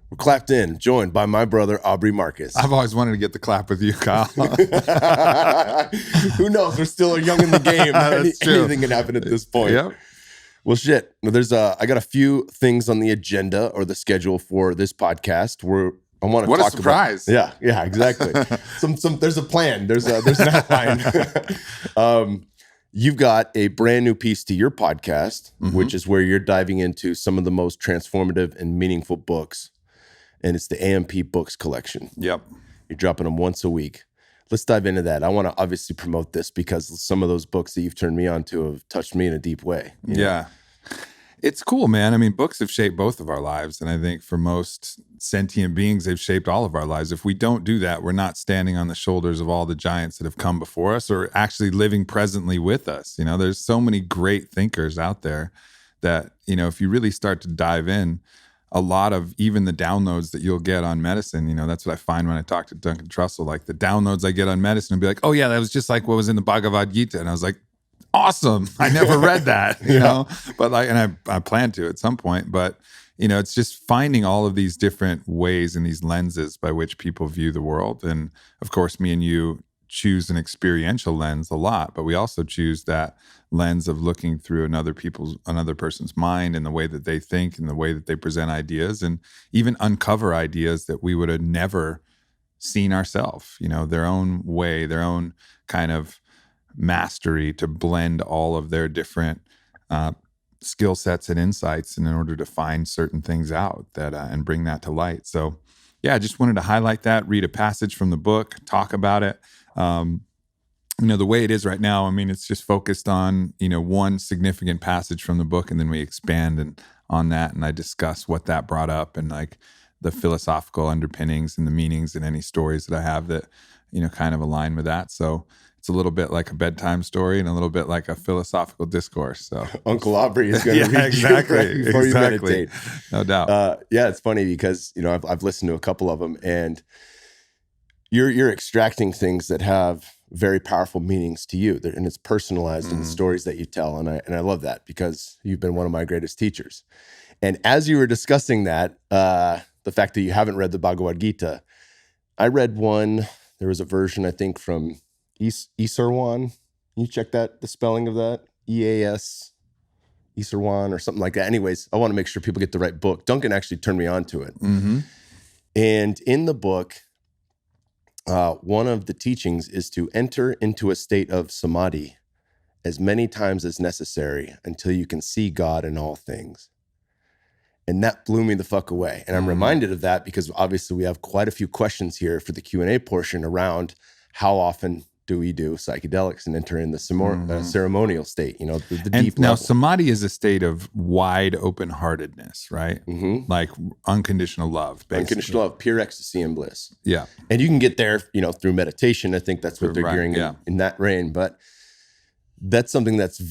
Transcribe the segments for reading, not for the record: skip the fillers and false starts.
We're clapped in, joined by my brother, Aubrey Marcus. I've always wanted to get the clap with you, Kyle. Who knows? We're still young in the game. Anything can happen at this point. Yep. Well, shit. I got a few things on the agenda or the schedule for this podcast where I want to talk about. What a surprise. Yeah, exactly. There's a plan. There's an outline. You've got a brand new piece to your podcast, which is where you're diving into some of the most transformative and meaningful books. And it's the AMP Books Collection. Yep. You're dropping them once a week. Let's dive into that. I want to obviously promote this because some of those books that you've turned me on to have touched me in a deep way. Yeah. It's cool, man. I mean, books have shaped both of our lives. And I think for most sentient beings, they've shaped all of our lives. If we don't do that, we're not standing on the shoulders of all the giants that have come before us or actually living presently with us. There's so many great thinkers out there that, if you really start to dive in, a lot of even the downloads that you'll get on medicine, that's what I find when I talk to Duncan Trussell, like the downloads I get on medicine and be like, oh yeah, that was just like what was in the Bhagavad Gita. And I was like, awesome. I never read that, but and I plan to at some point, but it's just finding all of these different ways and these lenses by which people view the world. And of course, me and you choose an experiential lens a lot, but we also choose that lens of looking through another person's mind and the way that they think and the way that they present ideas and even uncover ideas that we would have never seen ourselves, their own way, their own kind of mastery to blend all of their different skill sets and insights in order to find certain things out that and bring that to light. So yeah, I just wanted to highlight that, read a passage from the book, talk about it. The way it is right now, I mean, it's just focused on, one significant passage from the book, and then we expand on that, and I discuss what that brought up and like the philosophical underpinnings and the meanings and any stories that I have that, kind of align with that. So it's a little bit like a bedtime story and a little bit like a philosophical discourse. So Uncle Aubrey is going to read exactly, you before you meditate. No doubt. It's funny because, I've listened to a couple of them, and you're extracting things that have very powerful meanings to you, and it's personalized in the stories that you tell. And I love that because you've been one of my greatest teachers. And as you were discussing that, the fact that you haven't read the Bhagavad Gita, I read one. There was a version, I think, from Esarwan. Can you check the spelling of that? EAS, Esarwan or something like that. Anyways, I want to make sure people get the right book. Duncan actually turned me on to it. And in the book, one of the teachings is to enter into a state of Samadhi as many times as necessary until you can see God in all things. And that blew me the fuck away. And I'm reminded of that because obviously we have quite a few questions here for the Q&A portion around how often do we do psychedelics and enter in the ceremonial state, the deep now, level. Samadhi is a state of wide open-heartedness, right? Like unconditional love, basically. Unconditional love, pure ecstasy and bliss. Yeah. And you can get there, through meditation. I think that's what they're gearing in that reign. But that's something that's,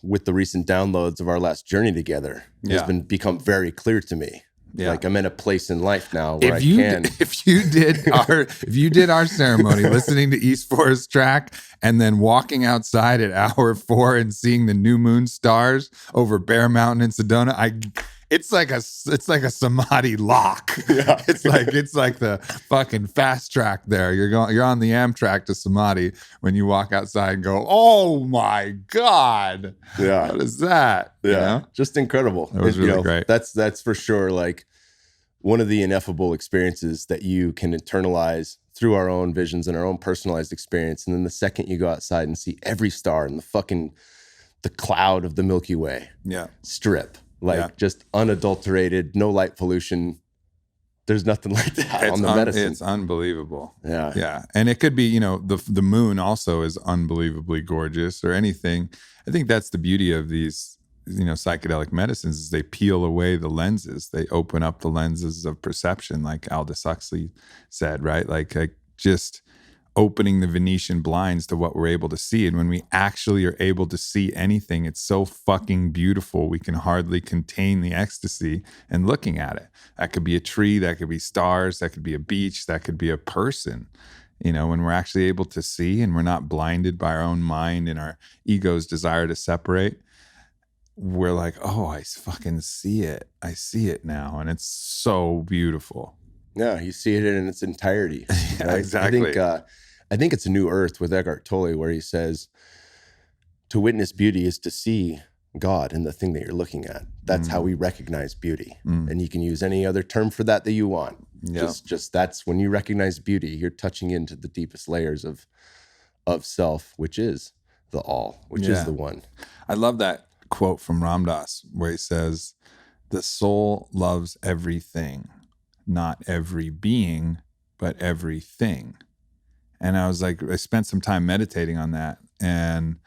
with the recent downloads of our last journey together, has become very clear to me. Yeah. Like I'm in a place in life now where if you did our ceremony, listening to East Forest track and then walking outside at hour 4 and seeing the new moon stars over Bear Mountain in Sedona, it's like a Samadhi lock. Yeah. It's like the fucking fast track there. You're on the Amtrak to Samadhi when you walk outside and go, oh my God. Yeah. What is that? Yeah. Just incredible. It was really great. That's for sure like one of the ineffable experiences that you can internalize through our own visions and our own personalized experience. And then the second you go outside and see every star in the cloud of the Milky Way strip. Just unadulterated, no light pollution. There's nothing like that on the medicine. It's unbelievable. Yeah. Yeah. And it could be, the moon also is unbelievably gorgeous or anything. I think that's the beauty of these, psychedelic medicines is they peel away the lenses. They open up the lenses of perception, like Aldous Huxley said, right? Like just opening the Venetian blinds to what we're able to see. And when we actually are able to see anything, it's so fucking beautiful. We can hardly contain the ecstasy and looking at it. That could be a tree, that could be stars, that could be a beach, that could be a person. When we're actually able to see and we're not blinded by our own mind and our ego's desire to separate, we're like, oh, I fucking see it. I see it now. And it's so beautiful. Yeah, you see it in its entirety. Yeah, Right? exactly. I think it's A New Earth with Eckhart Tolle, where he says, to witness beauty is to see God in the thing that you're looking at. That's how we recognize beauty. And you can use any other term for that you want. Yep. Just that's when you recognize beauty, you're touching into the deepest layers of self, which is the all, which is the one. I love that quote from Ram Dass where he says, the soul loves everything, not every being, but everything. And I was like, I spent some time meditating on that. And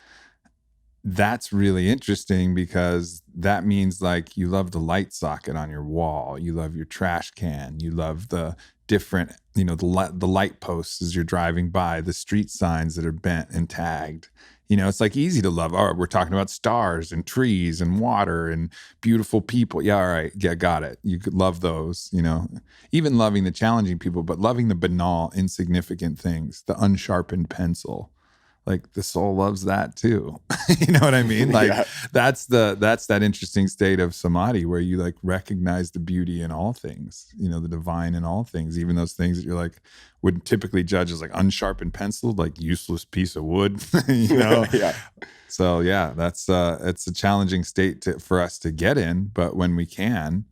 that's really interesting because that means like you love the light socket on your wall, you love your trash can, you love the different, you know, the light posts as you're driving by, the street signs that are bent and tagged. You know, it's like easy to love. Oh, we're talking about stars and trees and water and beautiful people. Yeah, all right. Yeah, got it. You could love those, you know, even loving the challenging people, but loving the banal, insignificant things, the unsharpened pencil. Like the soul loves that too. You know what I mean? Like that's that interesting state of samadhi where you like recognize the beauty in all things, you know, the divine in all things, even those things that you're like would typically judge as like unsharpened pencil, like useless piece of wood, you know? So yeah, that's it's a challenging state for us to get in, but when we can,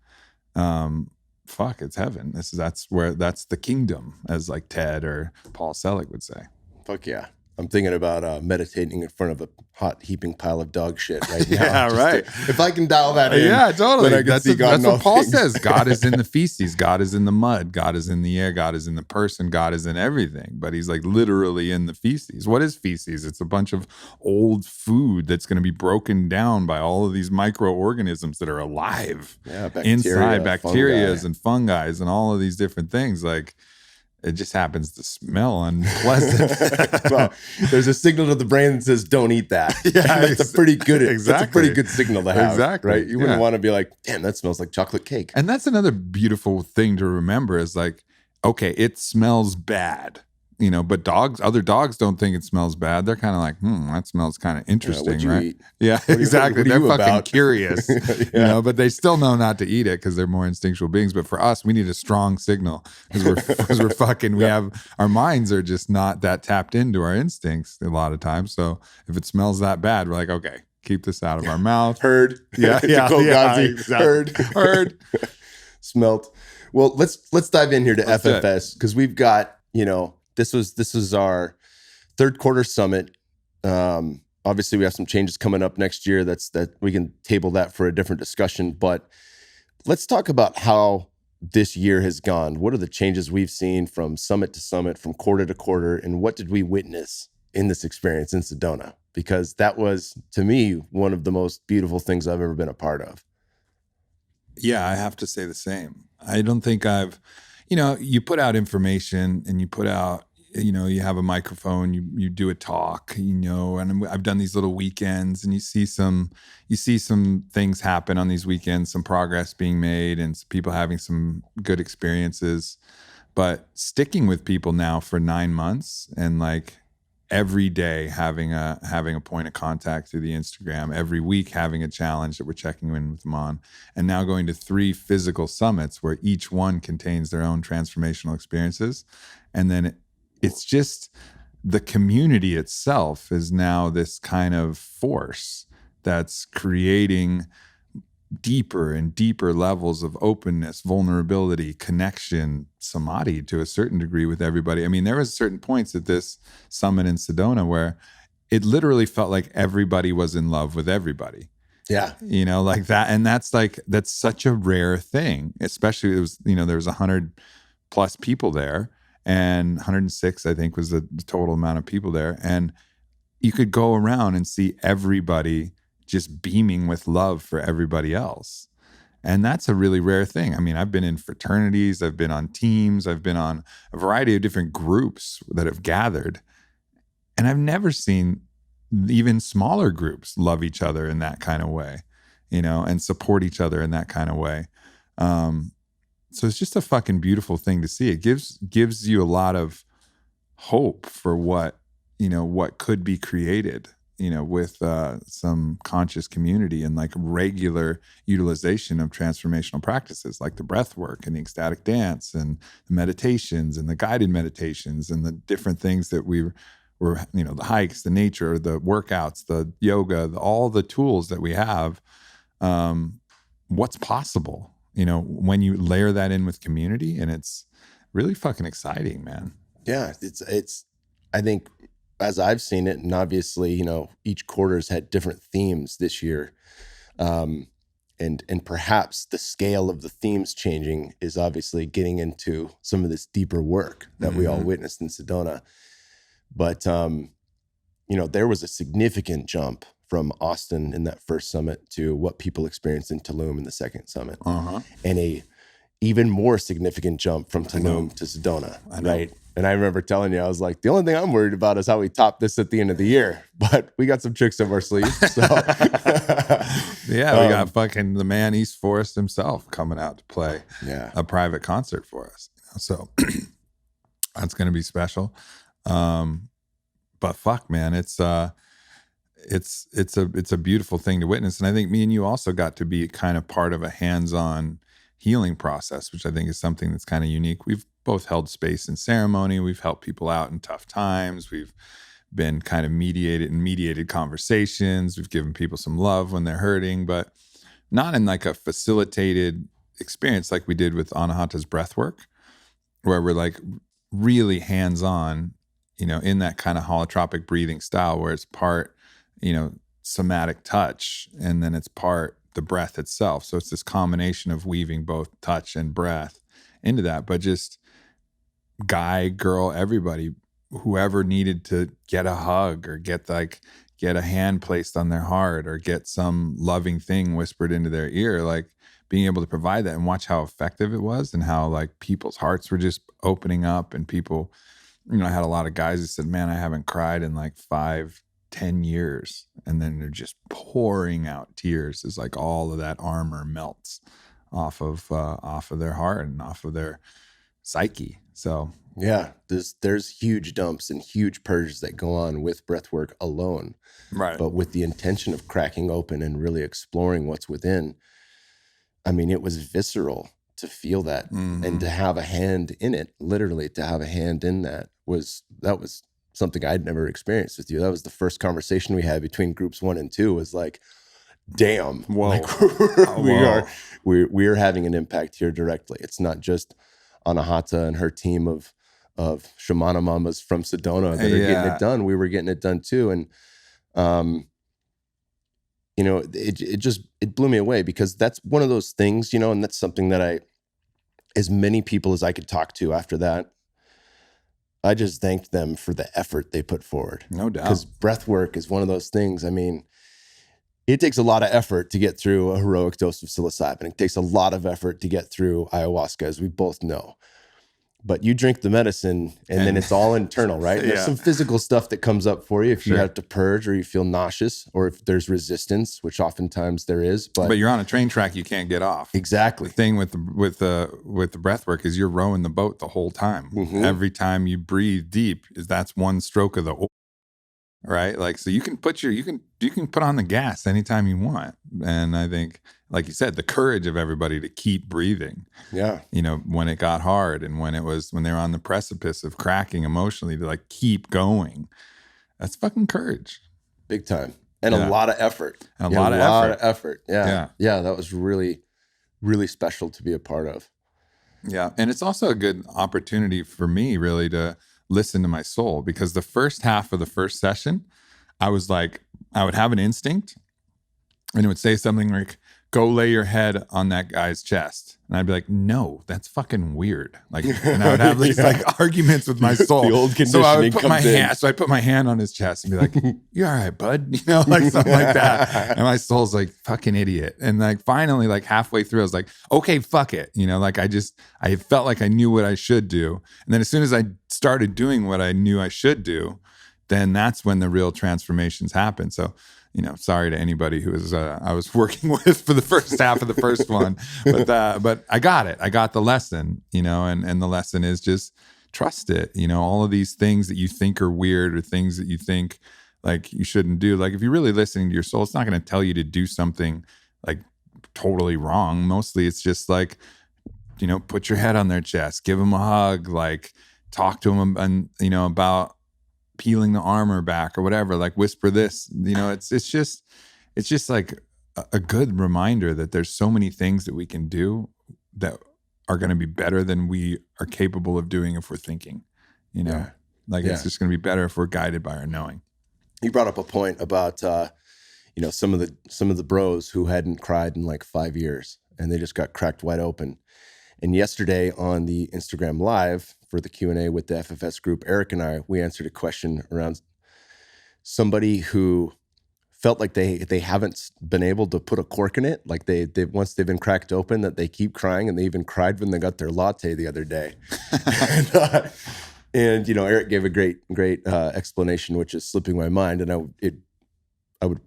it's heaven. That's the kingdom, as like Ted or Paul Selig would say. Fuck yeah. I'm thinking about meditating in front of a hot heaping pile of dog shit right now. Yeah, right. If I can dial that in. Yeah, totally. That's what Paul says. God is in the feces. God is in the mud. God is in the air. God is in the person. God is in everything. But he's like literally in the feces. What is feces? It's a bunch of old food that's going to be broken down by all of these microorganisms that are alive. Yeah, bacteria, inside, bacteria and fungi and all of these different things. Like, it just happens to smell unpleasant. Well, there's a signal to the brain that says, don't eat that. Yeah, that's a pretty good signal to have. Exactly. Right? You wouldn't want to be like, damn, that smells like chocolate cake. And that's another beautiful thing to remember is like, okay, it smells bad. You know, but other dogs don't think it smells bad. They're kind of like, that smells kind of interesting, right? Eat? Yeah, exactly. They're fucking curious, you know, but they still know not to eat it because they're more instinctual beings. But for us, we need a strong signal because we're fucking, our minds are just not that tapped into our instincts a lot of times. So if it smells that bad, we're like, okay, keep this out of our mouth. Heard. Exactly. Heard. Smelt. Well, let's dive in here to FFS because we've got, you know, This is our third quarter summit. Obviously, we have some changes coming up next year. That we can table that for a different discussion. But let's talk about how this year has gone. What are the changes we've seen from summit to summit, from quarter to quarter, and what did we witness in this experience in Sedona? Because that was, to me, one of the most beautiful things I've ever been a part of. Yeah, I have to say the same. I don't think you put out information and you put out, you have a microphone, you do a talk, and I've done these little weekends and you see some things happen on these weekends, some progress being made and people having some good experiences, but sticking with people now for 9 months and like every day having a point of contact through the Instagram, every week having a challenge that we're checking in with them on, and now going to 3 physical summits where each one contains their own transformational experiences. And then it's just the community itself is now this kind of force that's creating deeper and deeper levels of openness, vulnerability, connection, samadhi to a certain degree with everybody. I mean, there was certain points at this summit in Sedona where it literally felt like everybody was in love with everybody. Yeah. Like that. And that's such a rare thing, especially there was 100 plus people there, and 106, I think, was the total amount of people there. And you could go around and see everybody just beaming with love for everybody else. And that's a really rare thing. I mean, I've been in fraternities, I've been on teams, I've been on a variety of different groups that have gathered. And I've never seen even smaller groups love each other in that kind of way, and support each other in that kind of way. So it's just a fucking beautiful thing to see. It gives you a lot of hope for what could be created. with some conscious community and like regular utilization of transformational practices like the breath work and the ecstatic dance and the meditations and the guided meditations and the different things that we were, the hikes, the nature, the workouts, the yoga, all the tools that we have. What's possible, when you layer that in with community, and it's really fucking exciting, man. Yeah. It's, I think, as I've seen it, and obviously, each quarter's had different themes this year. And perhaps the scale of the themes changing is obviously getting into some of this deeper work that we all witnessed in Sedona. But, there was a significant jump from Austin in that first summit to what people experienced in Tulum in the second summit. And a even more significant jump from Tulum to Sedona, right? And I remember telling you, I was like, the only thing I'm worried about is how we top this at the end of the year. But we got some tricks up our sleeves. So. Yeah, we got fucking the man East Forest himself coming out to play a private concert for us. So that's going to be special. But fuck, man, it's a beautiful thing to witness. And I think me and you also got to be kind of part of a hands-on healing process, which I think is something that's kind of unique. We've both held space in ceremony. We've helped people out in tough times. We've been kind of mediated conversations. We've given people some love when they're hurting, but not in like a facilitated experience like we did with Anahata's breath work, where we're like really hands-on, in that kind of holotropic breathing style where it's part, somatic touch, and then it's part the breath itself. So it's this combination of weaving both touch and breath into that, but just guy, girl, everybody, whoever needed to get a hug or get a hand placed on their heart or get some loving thing whispered into their ear, like being able to provide that and watch how effective it was and how like people's hearts were just opening up. And people, I had a lot of guys that said, man, I haven't cried in like 5-10 years. And then they're just pouring out tears as like all of that armor melts off of their heart and off of their psyche. So yeah, there's huge dumps and huge purges that go on with breathwork alone, right? But with the intention of cracking open and really exploring what's within. I mean, it was visceral to feel that and to have a hand in it. Literally, to have a hand in that was something I'd never experienced with you. That was the first conversation we had between groups 1 and 2. Was like, damn, whoa, like we are having an impact here directly. It's not just Anahata and her team of Shamana mamas from Sedona that are getting it done. We were getting it done too. And, it blew me away because that's one of those things, and that's something that as many people as I could talk to after that, I just thanked them for the effort they put forward. No doubt. Because breath work is one of those things. I mean, it takes a lot of effort to get through a heroic dose of psilocybin. It takes a lot of effort to get through ayahuasca, as we both know. But you drink the medicine and then it's all internal, right? There's some physical stuff that comes up for you if you have to purge or you feel nauseous or if there's resistance, which oftentimes there is. But you're on a train track you can't get off. Exactly. The thing with the breath work is you're rowing the boat the whole time. Every time you breathe deep, that's one stroke of the oar, right? Like, so you can put on the gas anytime you want. And I think, like you said, the courage of everybody to keep breathing. Yeah. When it got hard and when they were on the precipice of cracking emotionally, to like keep going. That's fucking courage. Big time. And a lot of effort. A lot of effort. Yeah. Yeah. That was really, really special to be a part of. Yeah. And it's also a good opportunity for me really to listen to my soul, because the first half of the first session, I was like, I would have an instinct and it would say something like, go lay your head on that guy's chest. And I'd be like, no, that's fucking weird. Like, and I would have these like arguments with my soul. The old conditioning so I would put comes put my hand on his chest and be like, you all right, bud? Like something like that. And my soul's like, fucking idiot. And like, finally, like halfway through, I was like, okay, fuck it. Like I felt like I knew what I should do. And then as soon as I started doing what I knew I should do, then that's when the real transformations happen. So, sorry to anybody who I was working with for the first half of the first one, but I got it. I got the lesson, and the lesson is just trust it. All of these things that you think are weird or things that you think like you shouldn't do. Like if you're really listening to your soul, it's not going to tell you to do something like totally wrong. Mostly it's just like, you know, put your head on their chest, give them a hug, like talk to them and, you know, about peeling the armor back or whatever, like whisper this, you know, it's just like a good reminder that there's so many things that we can do that are going to be better than we are capable of doing if we're thinking, you know, it's just going to be better if we're guided by our knowing. You brought up a point about, you know, some of the bros who hadn't cried in like 5 years and they just got cracked wide open. And yesterday on the Instagram Live for the Q&A with the FFS group, Eric and I, we answered a question around somebody who felt like they haven't been able to put a cork in it. Like they once they've been cracked open, that they keep crying, and they even cried when they got their latte the other day. And you know, Eric gave a great explanation, which is slipping my mind, and I would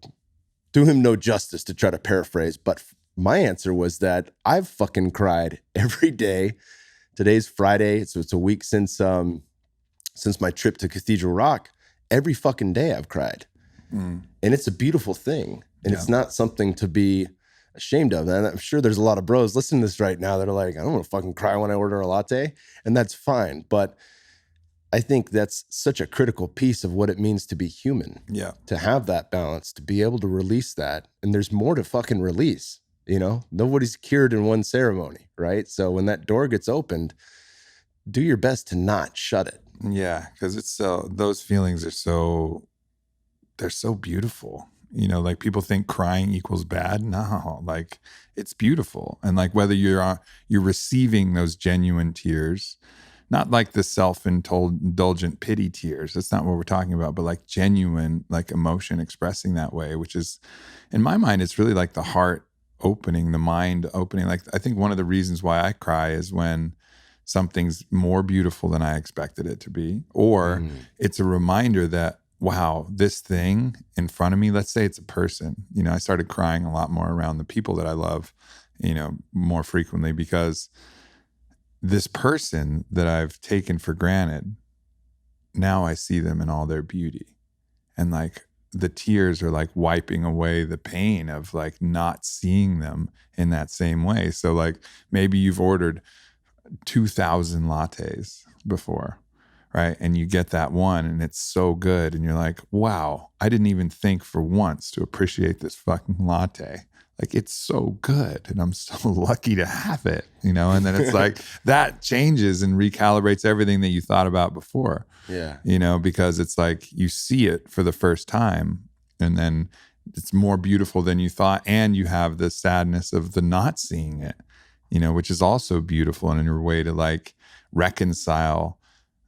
do him no justice to try to paraphrase, but my answer was that I've fucking cried every day. Today's Friday, so it's a week since my trip to Cathedral Rock. Every fucking day I've cried. And it's a beautiful thing. And it's not something to be ashamed of. And I'm sure there's a lot of bros listening to this right now that are like, I don't want to fucking cry when I order a latte. And that's fine. But I think that's such a critical piece of what it means to be human. Yeah. To have that balance, to be able to release that. And there's more to fucking release. You know, nobody's cured in one ceremony, right? So when that door gets opened, do your best to not shut it. Yeah, because it's those feelings are they're so beautiful. You know, like people think crying equals bad. No, like it's beautiful. And like whether you're receiving those genuine tears, not like the self-indulgent pity tears. That's not what we're talking about, but like genuine, like emotion expressing that way, which is, in my mind, it's really like the heart opening, the mind opening. Like I think one of the reasons why I cry is when something's more beautiful than I expected it to be, or it's a reminder that, wow, this thing in front of me, let's say it's a person, you know, I started crying a lot more around the people that I love, you know, more frequently, because this person that I've taken for granted, now I see them in all their beauty. And like the tears are like wiping away the pain of like not seeing them in that same way. So like maybe you've ordered 2,000 lattes before, right? And you get that one and it's so good. And you're like, wow, I didn't even think for once to appreciate this fucking latte. Like it's so good and I'm so lucky to have it, you know? And then it's like that changes and recalibrates everything that you thought about before. Yeah. You know, because it's like you see it for the first time and then it's more beautiful than you thought. And you have the sadness of the not seeing it, you know, which is also beautiful in your way to like reconcile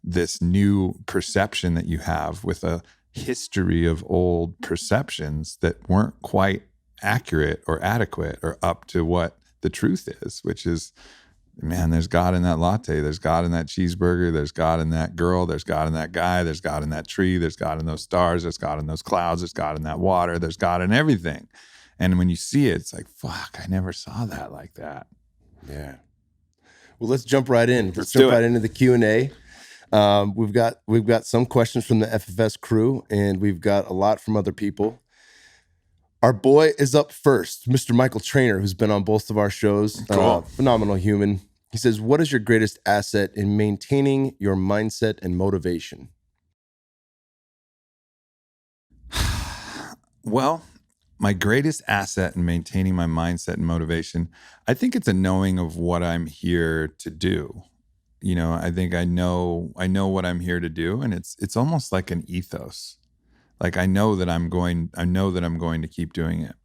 this new perception that you have with a history of old perceptions that weren't quite accurate or adequate or up to what the truth is, which is, man, there's God in that latte, there's God in that cheeseburger, there's God in that girl, there's God in that guy, there's God in that tree, there's God in those stars, there's God in those clouds, there's God in that water, there's God in everything. And when you see it, it's like, fuck, I never saw that like that. Yeah. Well, let's jump right in. Let's jump right into the Q&A. We've got some questions from the FFS crew, and we've got a lot from other people. Our boy is up first, Mr. Michael Trainer, who's been on both of our shows. Cool. Phenomenal human. He says, what is your greatest asset in maintaining your mindset and motivation? Well, my greatest asset in maintaining my mindset and motivation, I think it's a knowing of what I'm here to do. You know, I think I know what I'm here to do, and it's almost like an ethos. Like I know that I'm going to keep doing it.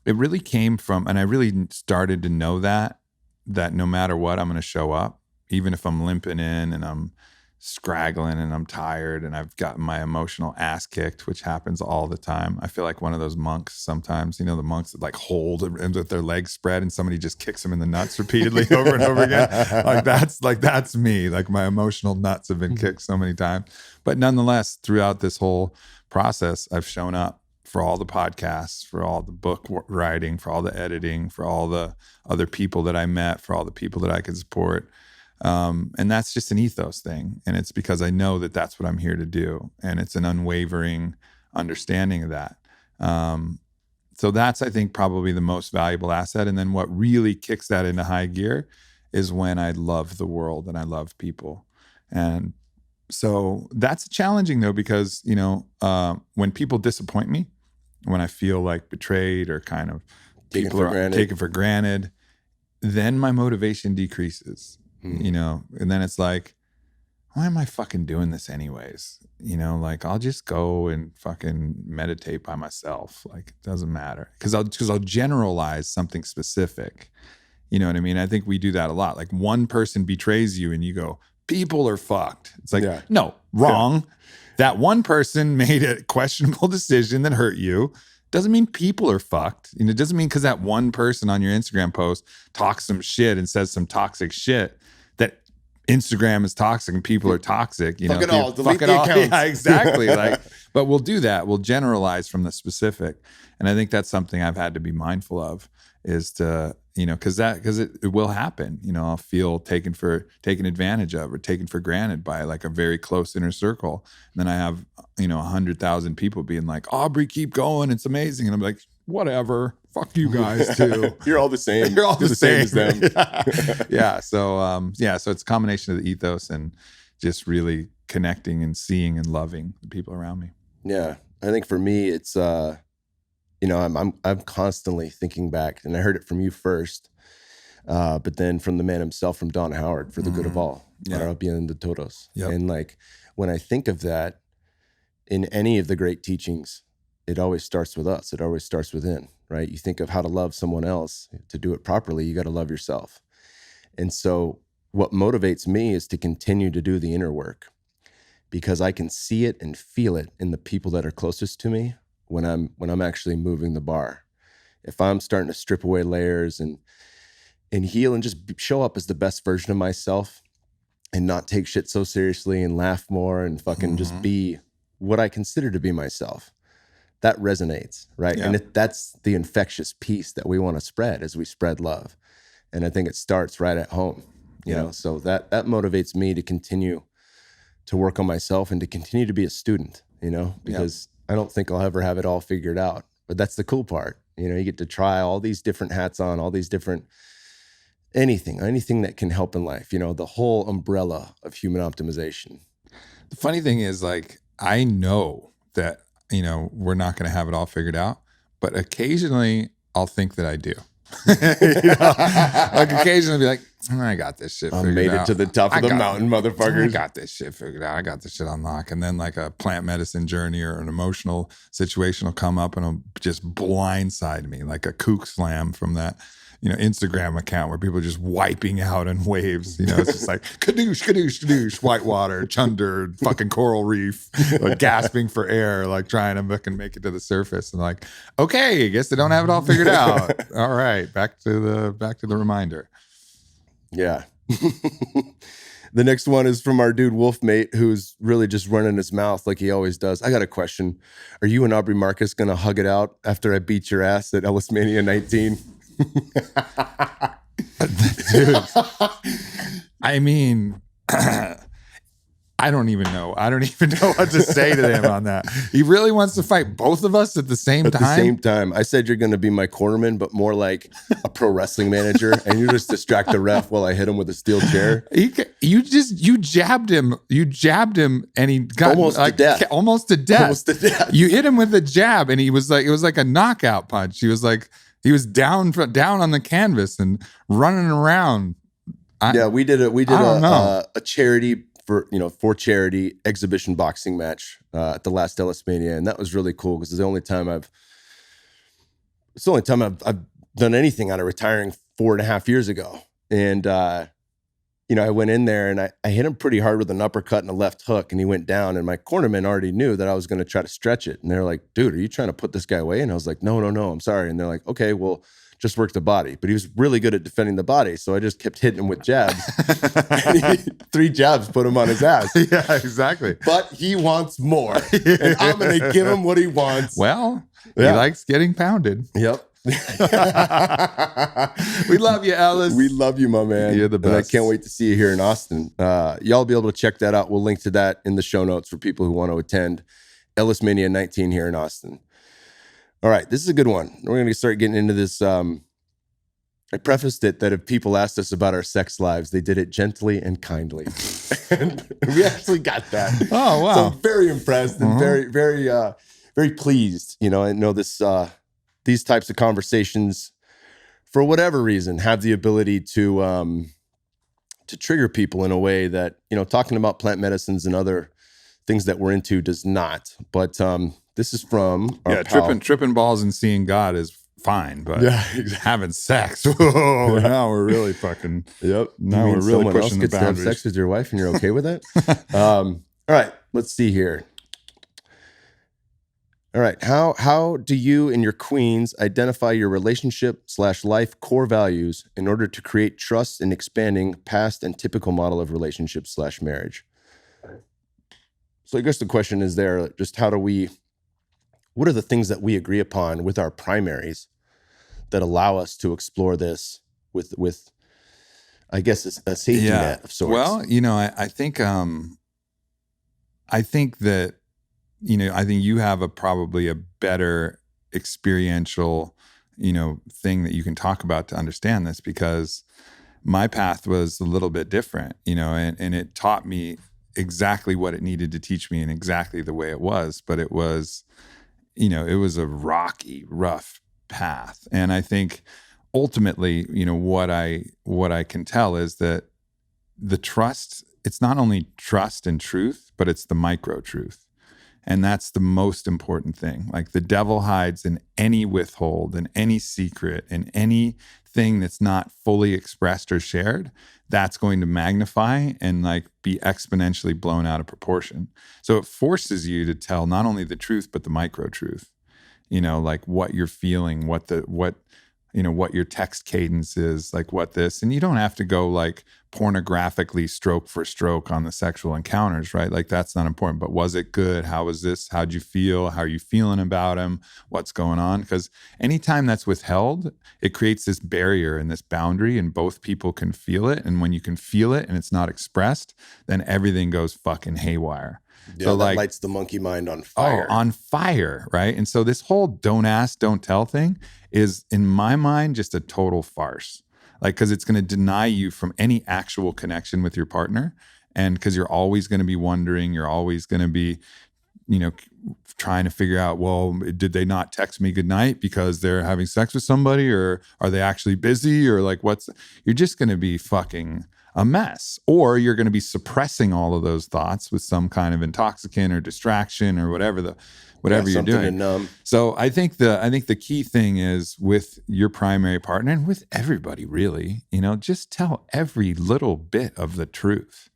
It really came from, and I really started to know that no matter what, I'm going to show up, even if I'm limping in and I'm scraggling and I'm tired and I've gotten my emotional ass kicked, which happens all the time. I feel like one of those monks sometimes, you know, the monks that like hold and with their legs spread and somebody just kicks them in the nuts repeatedly over and over again. That's me. Like my emotional nuts have been kicked so many times. But nonetheless, throughout this whole process, I've shown up for all the podcasts, for all the book writing, for all the editing, for all the other people that I met, for all the people that I could support. And that's just an ethos thing. And it's because I know that that's what I'm here to do. And it's an unwavering understanding of that. So that's, I think, probably the most valuable asset. And then what really kicks that into high gear is when I love the world and I love people. And so that's challenging though, because, when people disappoint me, when I feel like betrayed or kind of people are taken for granted, then my motivation decreases, and then it's like, why am I fucking doing this anyways? Like I'll just go and fucking meditate by myself. Like it doesn't matter. Cause I'll generalize something specific. You know what I mean? I think we do that a lot. Like one person betrays you and you go, people are fucked. It's like, no, wrong. Yeah. That one person made a questionable decision that hurt you. Doesn't mean people are fucked. It doesn't mean because that one person on your Instagram post talks some shit and says some toxic shit that Instagram is toxic and people are toxic. Fuck it all. Delete the accounts. Yeah, exactly. But we'll do that. We'll generalize from the specific. And I think that's something I've had to be mindful of, is to, because it will happen. I'll feel taken advantage of or taken for granted by like a very close inner circle. And then I have, 100,000 people being like, Aubrey, keep going. It's amazing. And I'm like, whatever. Fuck you guys too. You're all the same. You're all the same as them. Yeah. So it's a combination of the ethos and just really connecting and seeing and loving the people around me. Yeah. I think for me, it's, I'm constantly thinking back, and I heard it from you first, but then from the man himself, from Don Howard, for the good of all, para bien de todos. Yep. And like, when I think of that in any of the great teachings, it always starts with us. It always starts within, right? You think of how to love someone else. To do it properly, you got to love yourself. And so what motivates me is to continue to do the inner work, because I can see it and feel it in the people that are closest to me when I'm actually moving the bar. If I'm starting to strip away layers and heal and just show up as the best version of myself and not take shit so seriously and laugh more and fucking just be what I consider to be myself, that resonates, right? Yeah. And that's the infectious piece that we want to spread as we spread love. And I think it starts right at home, you know? So that motivates me to continue to work on myself and to continue to be a student, because I don't think I'll ever have it all figured out. But that's the cool part. You get to try all these different hats on, all these different, anything that can help in life, the whole umbrella of human optimization. The funny thing is, like, I know that, we're not going to have it all figured out, but occasionally I'll think that I do. Like occasionally I'll be like, I got this shit figured out. I made it to the top of the mountain, motherfuckers. I got this shit figured out. I got this shit on lock. And then like a plant medicine journey or an emotional situation will come up and it'll just blindside me, like a kook slam from that, Instagram account where people are just wiping out in waves. It's just like kadoosh, kadoosh, kadoosh, whitewater, chunder, fucking coral reef, like gasping for air, like trying to fucking make it to the surface. And like, okay, I guess they don't have it all figured out. All right, back to the reminder. Yeah. The next one is from our dude Wolfmate, who's really just running his mouth like he always does. I got a question. Are you and Aubrey Marcus going to hug it out after I beat your ass at Ellis Mania 19? Dude, I mean, I don't even know what to say to him on that. He really wants to fight both of us at the same time? At the same time. I said you're going to be my cornerman, but more like a pro wrestling manager, and you just distract the ref while I hit him with a steel chair. You jabbed him. You jabbed him, and he got almost to death. Almost to death. You hit him with a jab, and it was like a knockout punch. He was down on the canvas and running around. We did a charity for charity exhibition boxing match at the last Ellis Mania, and that was really cool because it's the only time I've done anything out of retiring 4.5 years ago. And I went in there and I hit him pretty hard with an uppercut and a left hook, and he went down. And my cornerman already knew that I was going to try to stretch it, and they're like, "Dude, are you trying to put this guy away?" And I was like, "No, I'm sorry." And they're like, "Okay, well, just work the body." But he was really good at defending the body, so I just kept hitting him with jabs. 3 jabs put him on his ass. Yeah, exactly. But he wants more, and I'm going to give him what he wants. Well, he likes getting pounded. Yep. We love you, Ellis. We love you, my man. You're the best. And I can't wait to see you here in Austin. Y'all be able to check that out. We'll link to that in the show notes for people who want to attend Ellis Mania 19 here in Austin. All right, this is a good one. We're going to start getting into this. I prefaced it that if people asked us about our sex lives, they did it gently and kindly. And we actually got that. Oh, wow. So I'm very impressed and very pleased. You know, I know these types of conversations, for whatever reason, have the ability to trigger people in a way that, you know, talking about plant medicines and other things that we're into does not. But this is from our pal. Tripping balls and seeing God is fine, but exactly. having sex, whoa, now we're really fucking. Yep. Now we're really pushing the gets to have boundaries. sex with your wife and you're okay with that? All right, let's see here. All right, how do you and your queens identify your relationship/life core values in order to create trust in expanding past and typical model of relationship/marriage? So I guess the question is there, just what are the things that we agree upon with our primaries that allow us to explore this with I guess a safety net of sorts? Well, you know, I think that, you know, I think you have probably a better experiential, you know, thing that you can talk about to understand this, because my path was a little bit different, you know, and it taught me exactly what it needed to teach me and exactly the way it was, but it was, you know, it was a rocky, rough path. And I think ultimately, you know, what I can tell is that the trust, it's not only trust and truth, but it's the micro truth. And that's the most important thing. Like, the devil hides in any withhold, in any secret, in anything that's not fully expressed or shared. That's going to magnify and like be exponentially blown out of proportion. So it forces you to tell not only the truth, but the micro truth, you know, like what you're feeling, what your text cadence is, like what this, and you don't have to go like pornographically stroke for stroke on the sexual encounters, right? Like, that's not important, but was it good? How was this? How'd you feel? How are you feeling about him? What's going on? Because anytime that's withheld, it creates this barrier and this boundary, and both people can feel it. And when you can feel it and it's not expressed, then everything goes fucking haywire. Yeah, so that like, lights the monkey mind on fire. Oh, on fire, right? And so this whole don't ask, don't tell thing is, in my mind, just a total farce. Like, because it's going to deny you from any actual connection with your partner. And because you're always going to be wondering, you're always going to be, you know, trying to figure out, well, did they not text me goodnight because they're having sex with somebody, or are they actually busy, or like you're just going to be fucking a mess, or you're going to be suppressing all of those thoughts with some kind of intoxicant or distraction or whatever you're doing. To numb. So I think the key thing is, with your primary partner and with everybody really, you know, just tell every little bit of the truth.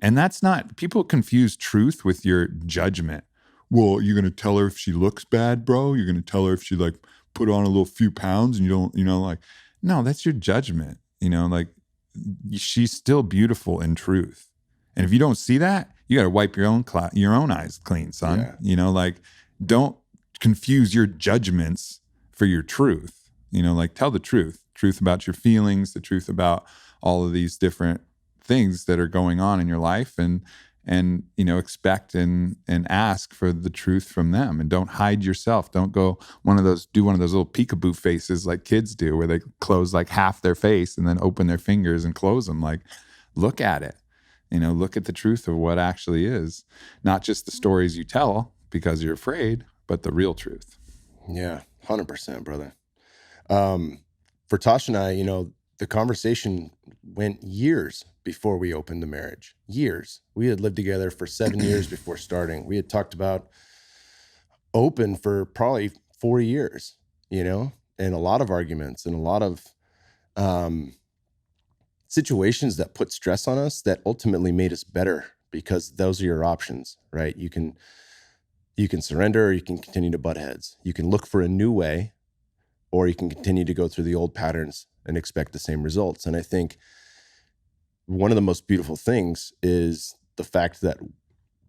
And that's not, people confuse truth with your judgment. Well, you're going to tell her if she looks bad, bro? You're going to tell her if she like put on a little few pounds and you don't, you know, like, no, that's your judgment. You know, like, she's still beautiful in truth. And if you don't see that, you got to wipe your own eyes clean, son. Yeah. You know, like, don't confuse your judgments for your truth. You know, like, tell the truth about your feelings, the truth about all of these different things that are going on in your life, and you know, expect and ask for the truth from them, and don't hide yourself. Don't do one of those little peekaboo faces like kids do, where they close like half their face and then open their fingers and close them. Like, look at it, you know, look at the truth of what actually is, not just the stories you tell because you're afraid, but the real truth. Yeah, 100%, brother. For Tosh and I, you know, the conversation went years before we opened the marriage. Years. We had lived together for 7 years before starting. We had talked about open for probably 4 years, you know, and a lot of arguments and a lot of situations that put stress on us that ultimately made us better, because those are your options, right? You can surrender, or you can continue to butt heads. You can look for a new way, or you can continue to go through the old patterns and expect the same results. And I think one of the most beautiful things is the fact that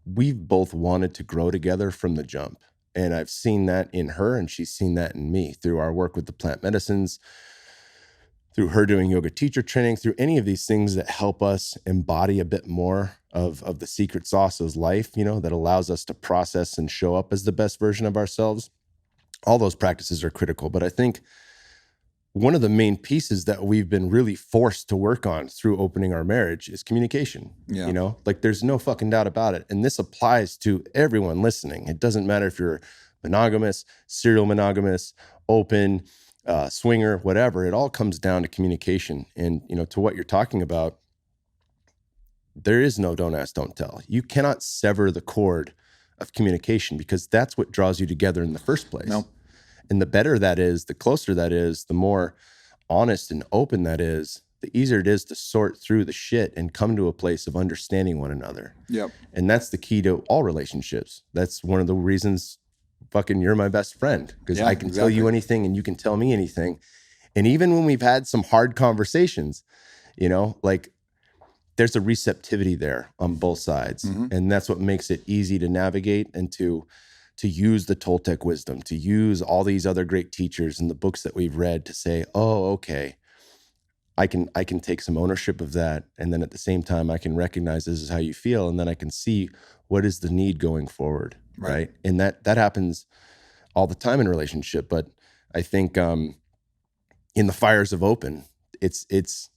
we've both wanted to grow together from the jump. And I've seen that in her, and she's seen that in me through our work with the plant medicines, through her doing yoga teacher training, through any of these things that help us embody a bit more of the secret sauce of life, you know, that allows us to process and show up as the best version of ourselves. All those practices are critical. But I think one of the main pieces that we've been really forced to work on through opening our marriage is communication. Yeah. You know, like there's no fucking doubt about it. And this applies to everyone listening. It doesn't matter if you're monogamous, serial monogamous, open, swinger, whatever. It all comes down to communication. And, you know, to what you're talking about, there is no don't ask, don't tell. You cannot sever the cord of communication because that's what draws you together in the first place. Nope. And the better that is, the closer that is, the more honest and open that is, the easier it is to sort through the shit and come to a place of understanding one another. Yep. And that's the key to all relationships. That's one of the reasons fucking you're my best friend, because I can tell you anything and you can tell me anything. And even when we've had some hard conversations, you know, like there's a receptivity there on both sides. And that's what makes it easy to navigate and to use the Toltec wisdom, to use all these other great teachers and the books that we've read to say, oh, okay, I can take some ownership of that. And then at the same time, I can recognize this is how you feel. And then I can see what is the need going forward. Right. And that happens all the time in a relationship. But I think in the fires of open, it's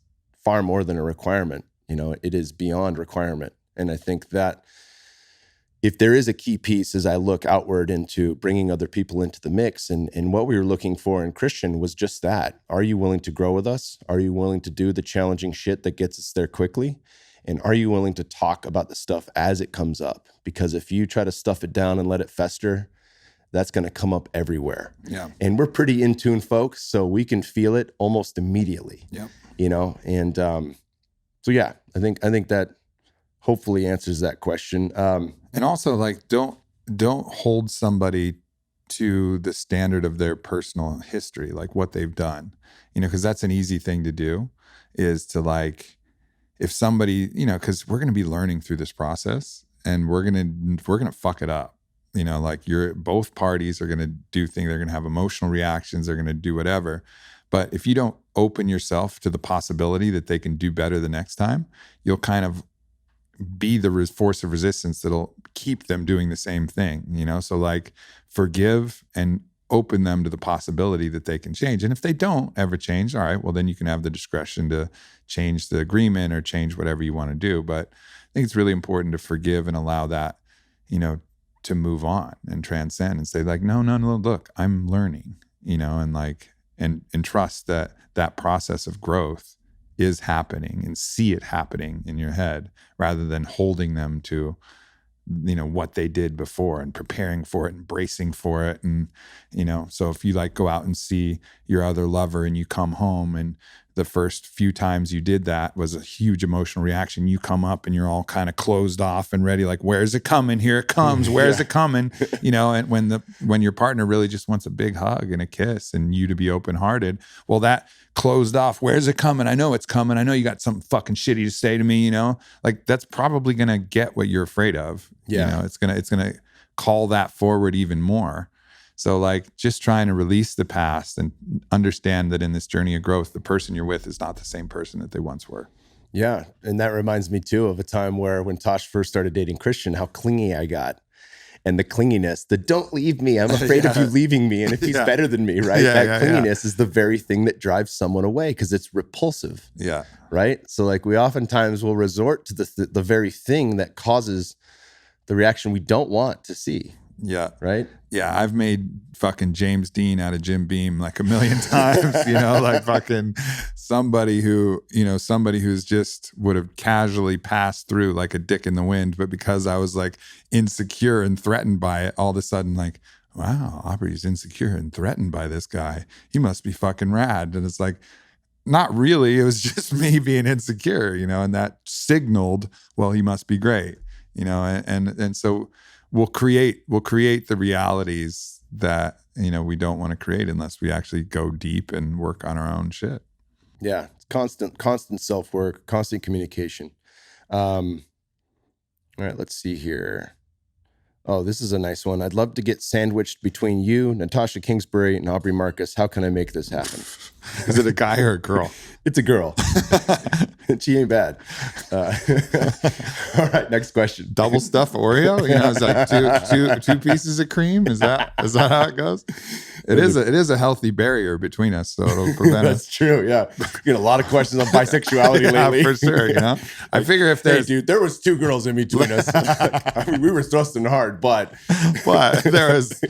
far more than a requirement. You know, it is beyond requirement. And I think that if there is a key piece as I look outward into bringing other people into the mix, and what we were looking for in Christian was just that. Are you willing to grow with us? Are you willing to do the challenging shit that gets us there quickly? And are you willing to talk about the stuff as it comes up? Because if you try to stuff it down and let it fester, that's going to come up everywhere. Yeah. And we're pretty in tune folks, so we can feel it almost immediately. Yep. You know, and so yeah, I think that hopefully answers that question. And also, like, don't hold somebody to the standard of their personal history, like what they've done, you know, because that's an easy thing to do, is to, like, if somebody, you know, because we're going to be learning through this process, and we're going to fuck it up, you know, like both parties are going to do things, they're going to have emotional reactions, they're going to do whatever. But if you don't open yourself to the possibility that they can do better the next time, you'll kind of be the force of resistance that'll keep them doing the same thing, you know? So, like, forgive and open them to the possibility that they can change. And if they don't ever change, all right, well, then you can have the discretion to change the agreement or change whatever you want to do. But I think it's really important to forgive and allow that, you know, to move on and transcend and say, like, no, look, I'm learning, you know, and like, and trust that process of growth is happening, and see it happening in your head, rather than holding them to, you know, what they did before and preparing for it and bracing for it. And, you know, so if you, like, go out and see your other lover and you come home and the first few times you did that was a huge emotional reaction, you come up and you're all kind of closed off and ready, like, where's it coming? Here it comes. Where's it coming? You know, and when your partner really just wants a big hug and a kiss and you to be open-hearted, well, that closed off, where's it coming? I know it's coming. I know you got something fucking shitty to say to me, you know, like, that's probably going to get what you're afraid of. Yeah. You know, it's going to call that forward even more. So, like, just trying to release the past and understand that in this journey of growth, the person you're with is not the same person that they once were. Yeah. And that reminds me too of a time where when Tosh first started dating Christian, how clingy I got. And the clinginess, the don't leave me, I'm afraid of you leaving me. And if he's better than me, right? That clinginess is the very thing that drives someone away because it's repulsive. Yeah. Right? So, like, we oftentimes will resort to the very thing that causes the reaction we don't want to see. Yeah. Right? Yeah. I've made fucking James Dean out of Jim Beam like a million times, you know, like fucking somebody who's just would have casually passed through like a dick in the wind. But because I was, like, insecure and threatened by it, all of a sudden, like, wow, Aubrey's insecure and threatened by this guy. He must be fucking rad. And it's like, not really. It was just me being insecure, you know, and that signaled, well, he must be great, you know, and so we'll create the realities that, you know, we don't want to create unless we actually go deep and work on our own shit. Yeah. Constant self-work, constant communication. All right, let's see here. Oh, this is a nice one. I'd love to get sandwiched between you, Natasha Kingsbury, and Aubrey Marcus. How can I make this happen? Is it a guy or a girl? It's a girl. She ain't bad. All right, next question. Double stuff Oreo? It's like two pieces of cream. Is that how it goes? It is a healthy barrier between us, so it'll prevent us. That's true. Yeah, you get a lot of questions on bisexuality lately. For sure. I figure if there's, hey, dude, there was 2 girls in between us. I mean, we were thrusting hard, but there was,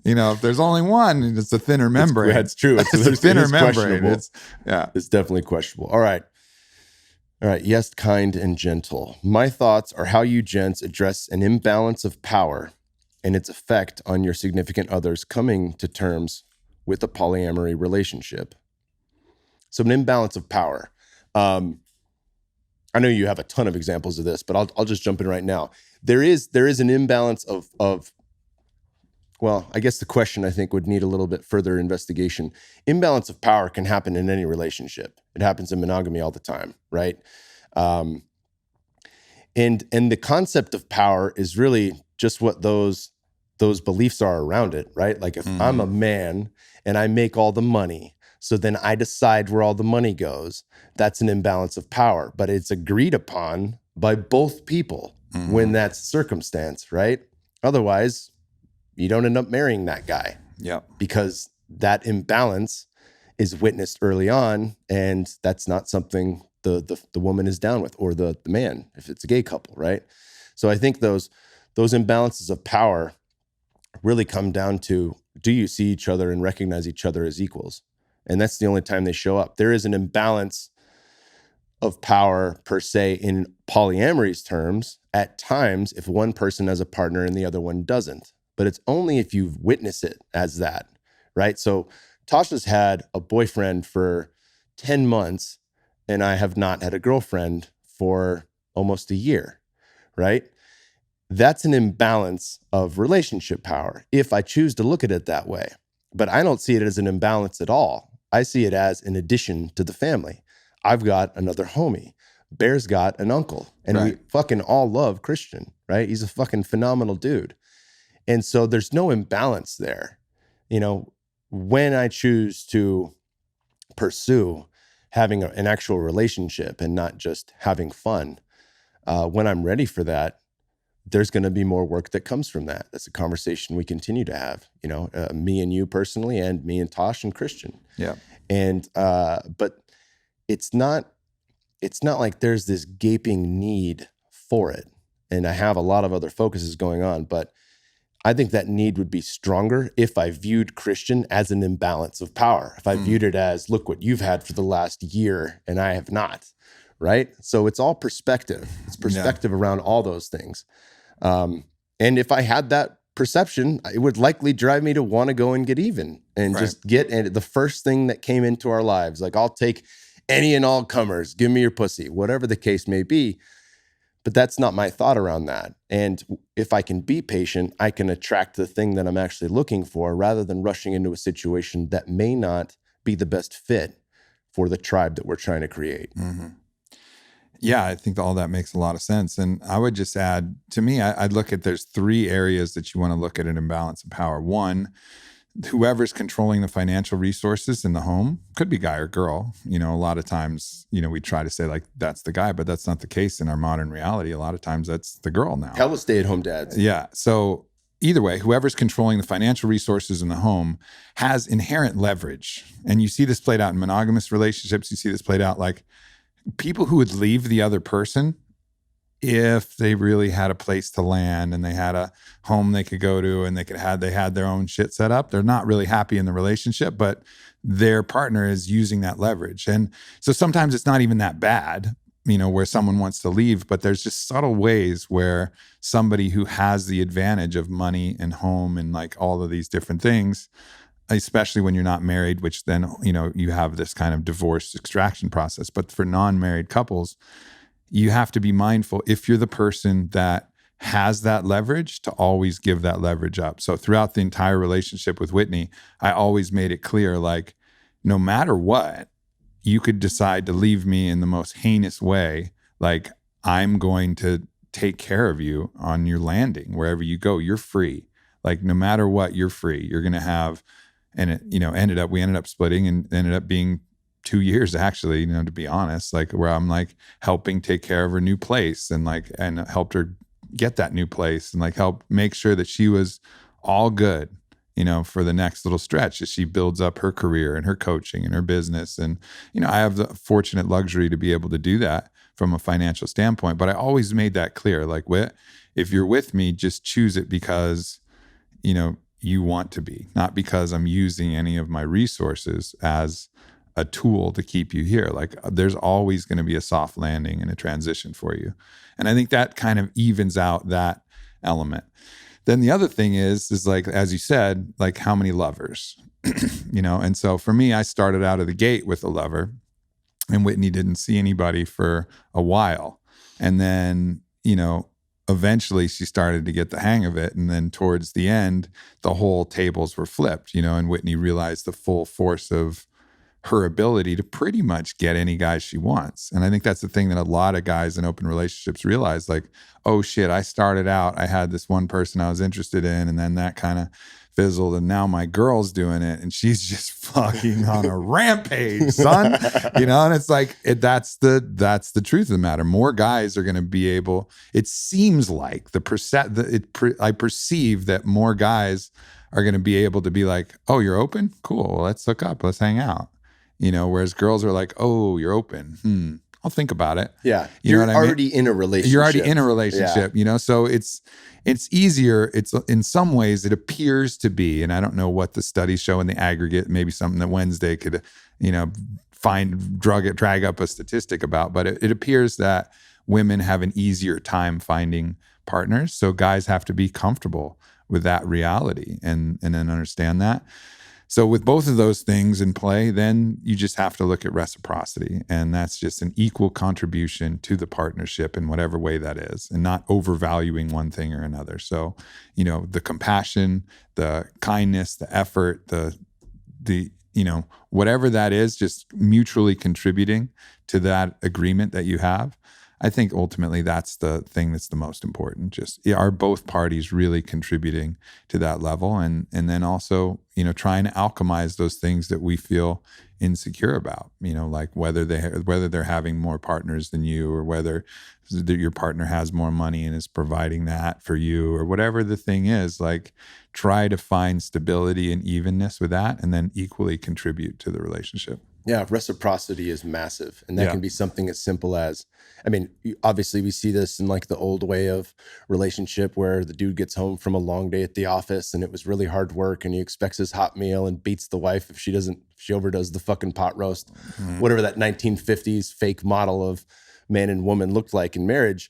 if there's only one, it's a thinner membrane. That's true. It's a thinner membrane. It's definitely questionable. All right. Yes, kind and gentle. My thoughts are how you gents address an imbalance of power and its effect on your significant others coming to terms with a polyamory relationship. So an imbalance of power. I know you have a ton of examples of this, but I'll just jump in right now. There is an imbalance of well, I guess the question I think would need a little bit further investigation. Imbalance of power can happen in any relationship. It happens in monogamy all the time, right? And the concept of power is really just what those beliefs are around it, right? Like if I'm a man and I make all the money, so then I decide where all the money goes, that's an imbalance of power, but it's agreed upon by both people when that's circumstance, right? Otherwise, you don't end up marrying that guy. Yeah. Because that imbalance is witnessed early on, and that's not something the woman is down with, or the man, if it's a gay couple, right? So I think those imbalances of power really come down to, do you see each other and recognize each other as equals? And that's the only time they show up. There is an imbalance of power per se in polyamory's terms at times if one person has a partner and the other one doesn't. But it's only if you've witnessed it as that, right? So Tasha's had a boyfriend for 10 months and I have not had a girlfriend for almost a year, right? That's an imbalance of relationship power if I choose to look at it that way. But I don't see it as an imbalance at all. I see it as an addition to the family. I've got another homie. Bear's got an uncle. And we fucking all love Christian, right? He's a fucking phenomenal dude. And so there's no imbalance there. When I choose to pursue having an actual relationship and not just having fun, when I'm ready for that, there's going to be more work that comes from that. That's a conversation we continue to have, me and you personally, and me and Tosh and Christian. Yeah. And, but it's not like there's this gaping need for it. And I have a lot of other focuses going on, but I think that need would be stronger if I viewed Christian as an imbalance of power. If I viewed it as, look what you've had for the last year and I have not, right? So it's all perspective. It's perspective around all those things. And if I had that perception, it would likely drive me to want to go and get even and just get the first thing that came into our lives. Like, I'll take any and all comers, give me your pussy, whatever the case may be. But that's not my thought around that. And if I can be patient, I can attract the thing that I'm actually looking for rather than rushing into a situation that may not be the best fit for the tribe that we're trying to create. Mm-hmm. Yeah, I think all that makes a lot of sense. And I would just add, to me, I'd look at, there's 3 areas that you want to look at an imbalance of power. One, whoever's controlling the financial resources in the home, could be guy or girl. A lot of times, we try to say like that's the guy, but that's not the case in our modern reality. A lot of times that's the girl now. Hella stay-at-home dads. Yeah. So either way, whoever's controlling the financial resources in the home has inherent leverage. And you see this played out in monogamous relationships. You see this played out like people who would leave the other person if they really had a place to land and they had a home they could go to and they had their own shit set up. They're not really happy in the relationship, but their partner is using that leverage. And so sometimes it's not even that bad, where someone wants to leave, but there's just subtle ways where somebody who has the advantage of money and home and like all of these different things, especially when you're not married, which then, you have this kind of divorce extraction process. But for non-married couples, you have to be mindful, if you're the person that has that leverage, to always give that leverage up. So throughout the entire relationship with Whitney, I always made it clear, like, no matter what, you could decide to leave me in the most heinous way. Like, I'm going to take care of you on your landing. Wherever you go, you're free. Like no matter what, you're free. You're going to have, and it, we ended up splitting and ended up being 2 years actually, to be honest, like where I'm like helping take care of her new place and helped her get that new place and like help make sure that she was all good, for the next little stretch as she builds up her career and her coaching and her business. And, I have the fortunate luxury to be able to do that from a financial standpoint, but I always made that clear. Like, if you're with me, just choose it because, you want to be, not because I'm using any of my resources as a tool to keep you here. Like there's always going to be a soft landing and a transition for you. And I think that kind of evens out that element. Then the other thing is like, as you said, like how many lovers, and so for me, I started out of the gate with a lover and Whitney didn't see anybody for a while. And then, eventually she started to get the hang of it. And then towards the end, the whole tables were flipped, and Whitney realized the full force of her ability to pretty much get any guy she wants. And I think that's the thing that a lot of guys in open relationships realize, like, oh shit, I started out, I had this one person I was interested in, and then that kind of fizzled, and now my girl's doing it and she's just fucking on a rampage, son. And it's like that's the truth of the matter. More guys are going to be able, it seems like I perceive that more guys are going to be able to be like, oh, you're open? Cool. Well, let's hook up. Let's hang out. Whereas girls are like, oh, you're open. I'll think about it. Yeah. You're already in a relationship. You're already in a relationship, so it's easier. It's in some ways it appears to be, and I don't know what the studies show in the aggregate, maybe something that Wednesday could, drag up a statistic about, but it appears that women have an easier time finding partners. So guys have to be comfortable with that reality and then understand that. So with both of those things in play, then you just have to look at reciprocity. And that's just an equal contribution to the partnership in whatever way that is, and not overvaluing one thing or another. So, the compassion, the kindness, the effort, the whatever that is, just mutually contributing to that agreement that you have. I think ultimately that's the thing that's the most important. Just are both parties really contributing to that level, and then also trying to alchemize those things that we feel insecure about. Like whether they're having more partners than you, or whether your partner has more money and is providing that for you, or whatever the thing is. Like try to find stability and evenness with that, and then equally contribute to the relationship. Yeah, reciprocity is massive. And that can be something as simple as, obviously we see this in like the old way of relationship where the dude gets home from a long day at the office and it was really hard work and he expects his hot meal and beats the wife if she overdoes the fucking pot roast, whatever that 1950s fake model of man and woman looked like in marriage.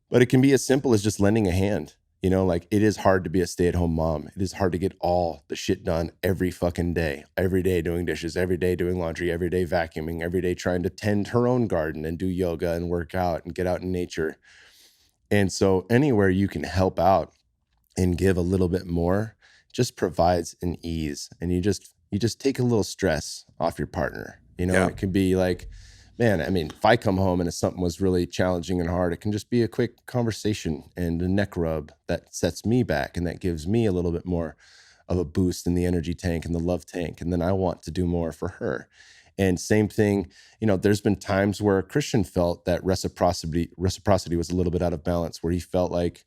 But it can be as simple as just lending a hand. Like it is hard to be a stay-at-home mom. It is hard to get all the shit done every fucking day, every day doing dishes, every day doing laundry, every day vacuuming, every day trying to tend her own garden and do yoga and work out and get out in nature. And so anywhere you can help out and give a little bit more just provides an ease. And you just take a little stress off your partner. It can be like, man, if I come home and if something was really challenging and hard, it can just be a quick conversation and a neck rub that sets me back and that gives me a little bit more of a boost in the energy tank and the love tank. And then I want to do more for her. And same thing, there's been times where Christian felt that reciprocity was a little bit out of balance, where he felt like,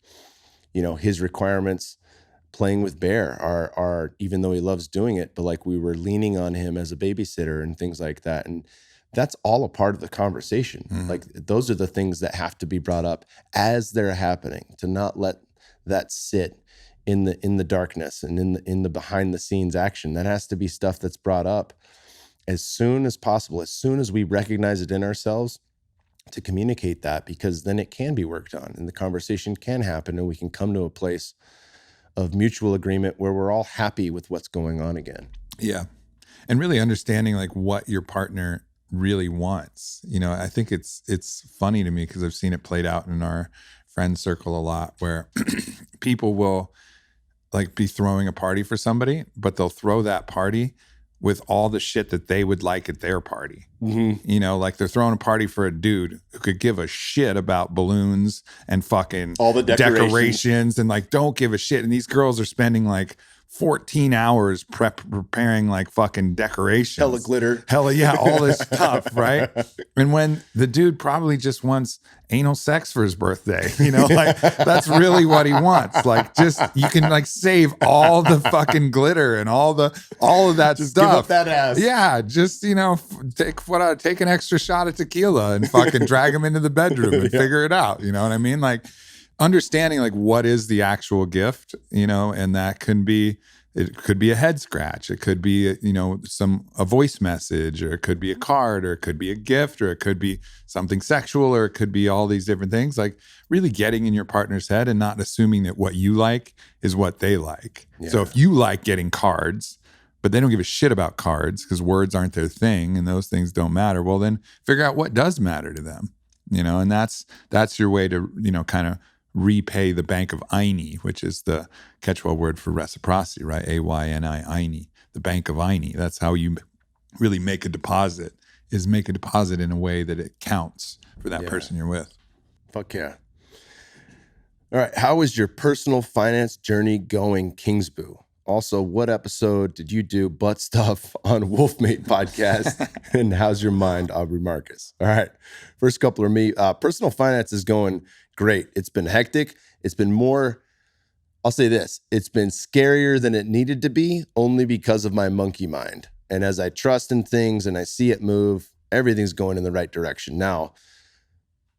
his requirements playing with Bear are, even though he loves doing it, but like we were leaning on him as a babysitter and things like that. And that's all a part of the conversation. Like those are the things that have to be brought up as they're happening, to not let that sit in the darkness and in the behind the scenes action. That has to be stuff that's brought up as soon as possible, as soon as we recognize it in ourselves, to communicate that, because then it can be worked on and the conversation can happen and we can come to a place of mutual agreement where we're all happy with what's going on again. Yeah. And really understanding like what your partner really wants. I think it's funny to me because I've seen it played out in our friend circle a lot, where people will like be throwing a party for somebody, but they'll throw that party with all the shit that they would like at their party. Mm-hmm. You know, like they're throwing a party for a dude who could give a shit about balloons and fucking all the decorations and like don't give a shit. And these girls are spending like 14 hours preparing like fucking decorations. Hella glitter. Hella, yeah, all this stuff, right? And when the dude probably just wants anal sex for his birthday, you know, like that's really what he wants. Like just, you can like save all the fucking glitter and all of that just stuff. Give up that ass. Yeah, just, you know, take an extra shot of tequila and fucking drag him into the bedroom and figure it out. You know what I mean? Like, understanding like what is the actual gift, you know, and that can be, it could be a head scratch, it could be, you know, a voice message, or it could be a card, or it could be a gift, or it could be something sexual, or it could be all these different things. Like really getting in your partner's head and not assuming that what you like is what they like. Yeah. So if you like getting cards, but they don't give a shit about cards because words aren't their thing and those things don't matter, well then figure out what does matter to them, you know, and that's your way to, you know, kind of repay the bank of Onnit, which is the catch-all word for reciprocity, right? Ayni, Onnit, the bank of Onnit. That's how you really make a deposit, is make a deposit in a way that it counts for that person you're with. Fuck yeah. All right. How is your personal finance journey going, Kingsboo? Also, what episode did you do butt stuff on Wolfmate podcast? And how's your mind, Aubrey Marcus? All right. First couple are me. Personal finance is going great. It's been hectic. It's been more, I'll say this, it's been scarier than it needed to be, only because of my monkey mind. And as I trust in things and I see it move, everything's going in the right direction. Now,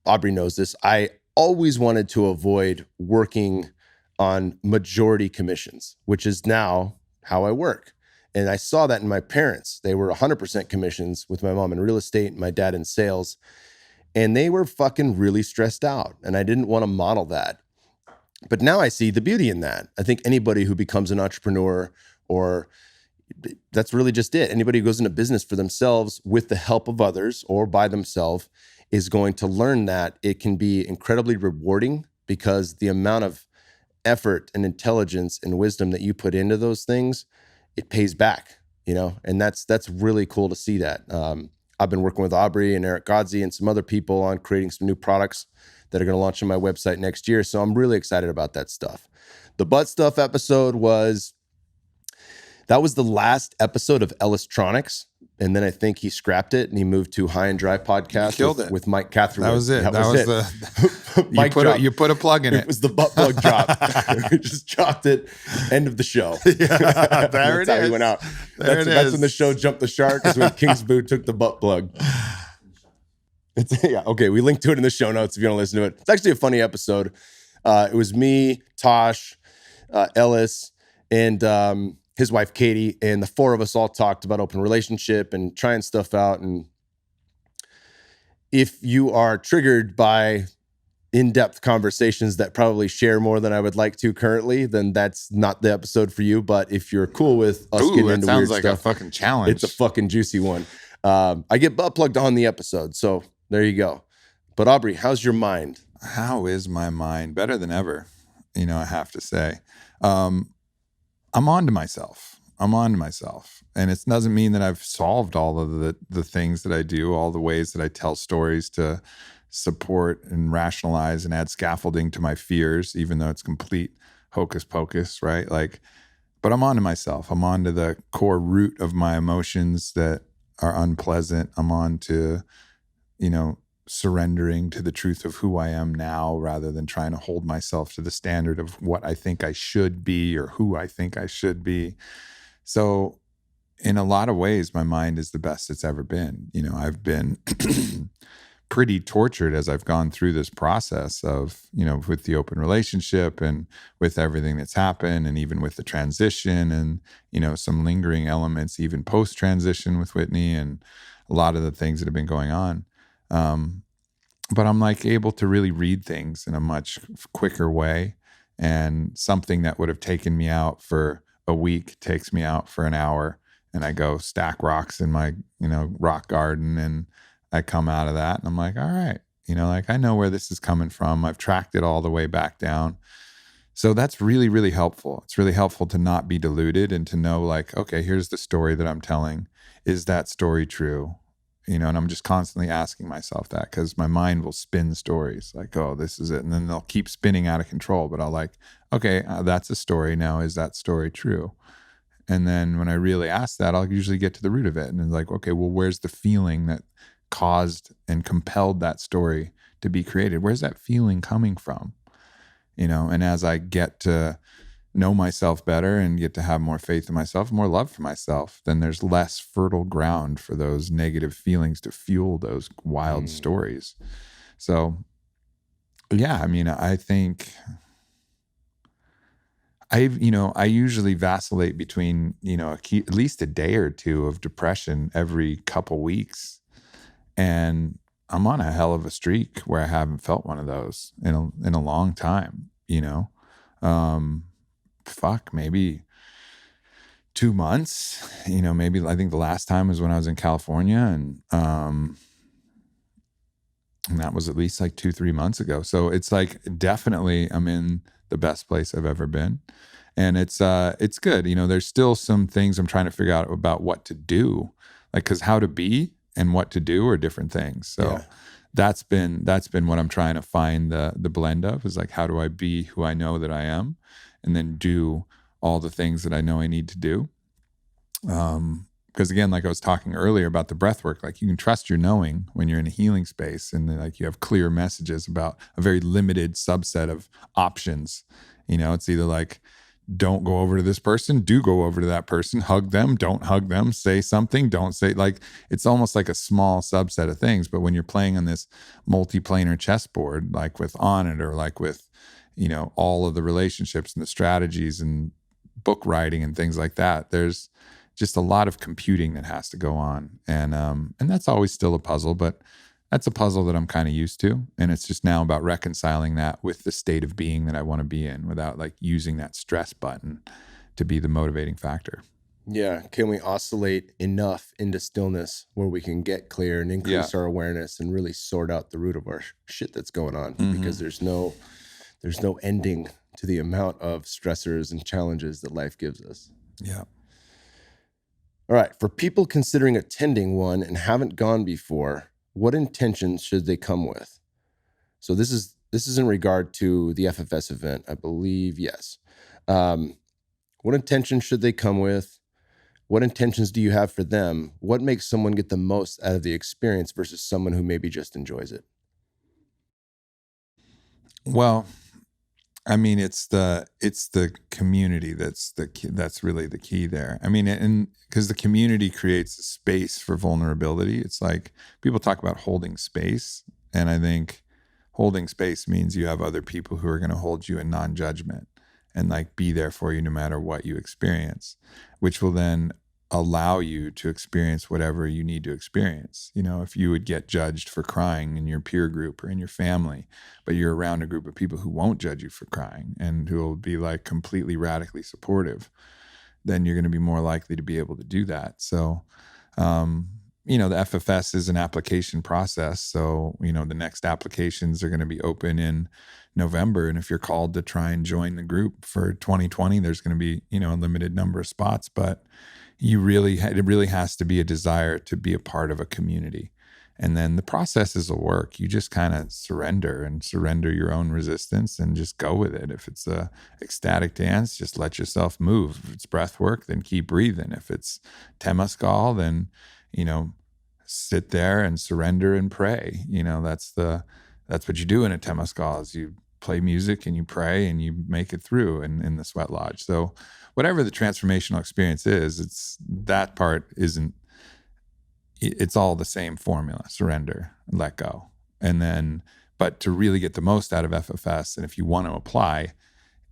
Aubrey knows this. I always wanted to avoid working on majority commissions, which is now how I work. And I saw that in my parents. They were 100% commissions, with my mom in real estate and my dad in sales. And they were fucking really stressed out. And I didn't want to model that. But now I see the beauty in that. I think anybody who becomes an entrepreneur, or that's really just it. Anybody who goes into business for themselves with the help of others or by themselves is going to learn that it can be incredibly rewarding, because the amount of effort and intelligence and wisdom that you put into those things, it pays back, you know? And that's really cool to see that. I've been working with Aubrey and Eric Godsey and some other people on creating some new products that are going to launch on my website next year. So I'm really excited about that stuff. The butt stuff episode was the last episode of Ellistronics. And then I think he scrapped it and he moved to High and Dry podcast with Mike Catherwood. That was it. That was it. You put a plug in it. It was the butt plug drop. We just dropped it. End of the show. Yeah, that's how he went out. That's when the show jumped the shark, is when Kingsboo took the butt plug. Okay, we linked to it in the show notes if you want to listen to it. It's actually a funny episode. It was me, Tosh, Ellis, and his wife, Katie, and the four of us all talked about open relationship and trying stuff out. And if you are triggered by in-depth conversations that probably share more than I would like to currently, then that's not the episode for you. But if you're cool with us getting into weird stuff, sounds like a fucking challenge. It's a fucking juicy one. I get butt plugged on the episode, so there you go. But Aubrey, how's your mind? How is my mind? Better than ever, you know, I have to say. I'm on to myself. And it doesn't mean that I've solved all of the things that I do, all the ways that I tell stories to support and rationalize and add scaffolding to my fears, even though it's complete hocus pocus, right? Like, but I'm on to myself. I'm on to the core root of my emotions that are unpleasant. I'm on to, you know, surrendering to the truth of who I am now, rather than trying to hold myself to the standard of what I think I should be or who I think I should be. So in a lot of ways, my mind is the best it's ever been. You know, I've been pretty tortured as I've gone through this process of, you know, with the open relationship and with everything that's happened, and even with the transition and, you know, some lingering elements, even post-transition with Whitney and a lot of the things that have been going on. But I'm like able to really read things in a much quicker way, and something that would have taken me out for a week takes me out for an hour, and I go stack rocks in my, you know, rock garden, and I come out of that and I'm like, all right, you know, like I know where this is coming from. I've tracked it all the way back down. So that's really, really helpful. It's really helpful to not be deluded and to know like, okay, here's the story that I'm telling. Is that story true? And I'm just constantly asking myself that, because my mind will spin stories like, oh, this is it. And then they'll keep spinning out of control. But I'll like, okay, that's a story. Now, is that story true? And then when I really ask that, I'll usually get to the root of it. And it's like, okay, well, where's the feeling that caused and compelled that story to be created? Where's that feeling coming from? And as I get to know myself better and get to have more faith in myself, more love for myself, then there's less fertile ground for those negative feelings to fuel those wild stories. So, yeah, I mean, I think I usually vacillate between, at least a day or two of depression every couple weeks. And I'm on a hell of a streak where I haven't felt one of those in a long time, maybe 2 months, maybe. I think the last time was when I was in California, and that was at least like 2-3 months ago. So it's like, definitely I'm in the best place I've ever been. And it's good. There's still some things I'm trying to figure out about what to do, like, cause how to be and what to do are different things. So that's been what I'm trying to find the blend of, is like, how do I be who I know that I am, and then do all the things that I know I need to do. Because again, like I was talking earlier about the breath work, like you can trust your knowing when you're in a healing space, and like you have clear messages about a very limited subset of options. It's either like, don't go over to this person, do go over to that person, hug them, don't hug them, say something, don't say, like, it's almost like a small subset of things. But when you're playing on this multi-planar chessboard, like with Onnit, or like with, all of the relationships and the strategies and book writing and things like that, there's just a lot of computing that has to go on. And that's always still a puzzle, but that's a puzzle that I'm kind of used to. And it's just now about reconciling that with the state of being that I want to be in, without like using that stress button to be the motivating factor. Yeah. Can we oscillate enough into stillness where we can get clear and increase our awareness and really sort out the root of our shit that's going on? Because there's no ending to the amount of stressors and challenges that life gives us. Yeah. All right. For people considering attending one and haven't gone before, what intentions should they come with? So this is in regard to the FFS event, I believe. Yes. What intentions should they come with? What intentions do you have for them? What makes someone get the most out of the experience versus someone who maybe just enjoys it? Well, I mean, it's the community that's really the key there. I mean, and because the community creates a space for vulnerability. It's like, people talk about holding space, and I think holding space means you have other people who are going to hold you in non-judgment and like be there for you no matter what you experience, which will then allow you to experience whatever you need to experience. If you would get judged for crying in your peer group or in your family, but you're around a group of people who won't judge you for crying and who will be like completely radically supportive, then you're going to be more likely to be able to do that. So, the FFS is an application process. So, the next applications are going to be open in November. And if you're called to try and join the group for 2020, there's going to be, a limited number of spots, but it really has to be a desire to be a part of a community. And then the processes will work. You just kind of surrender your own resistance and just go with it. If it's a ecstatic dance, just let yourself move. If it's breath work, then keep breathing. If it's Temazcal, then, sit there and surrender and pray. That's what you do in a Temazcal, is you play music and you pray and you make it through in the sweat lodge. So whatever the transformational experience is, it's all the same formula: surrender, let go. And then, but to really get the most out of FFS, and if you want to apply,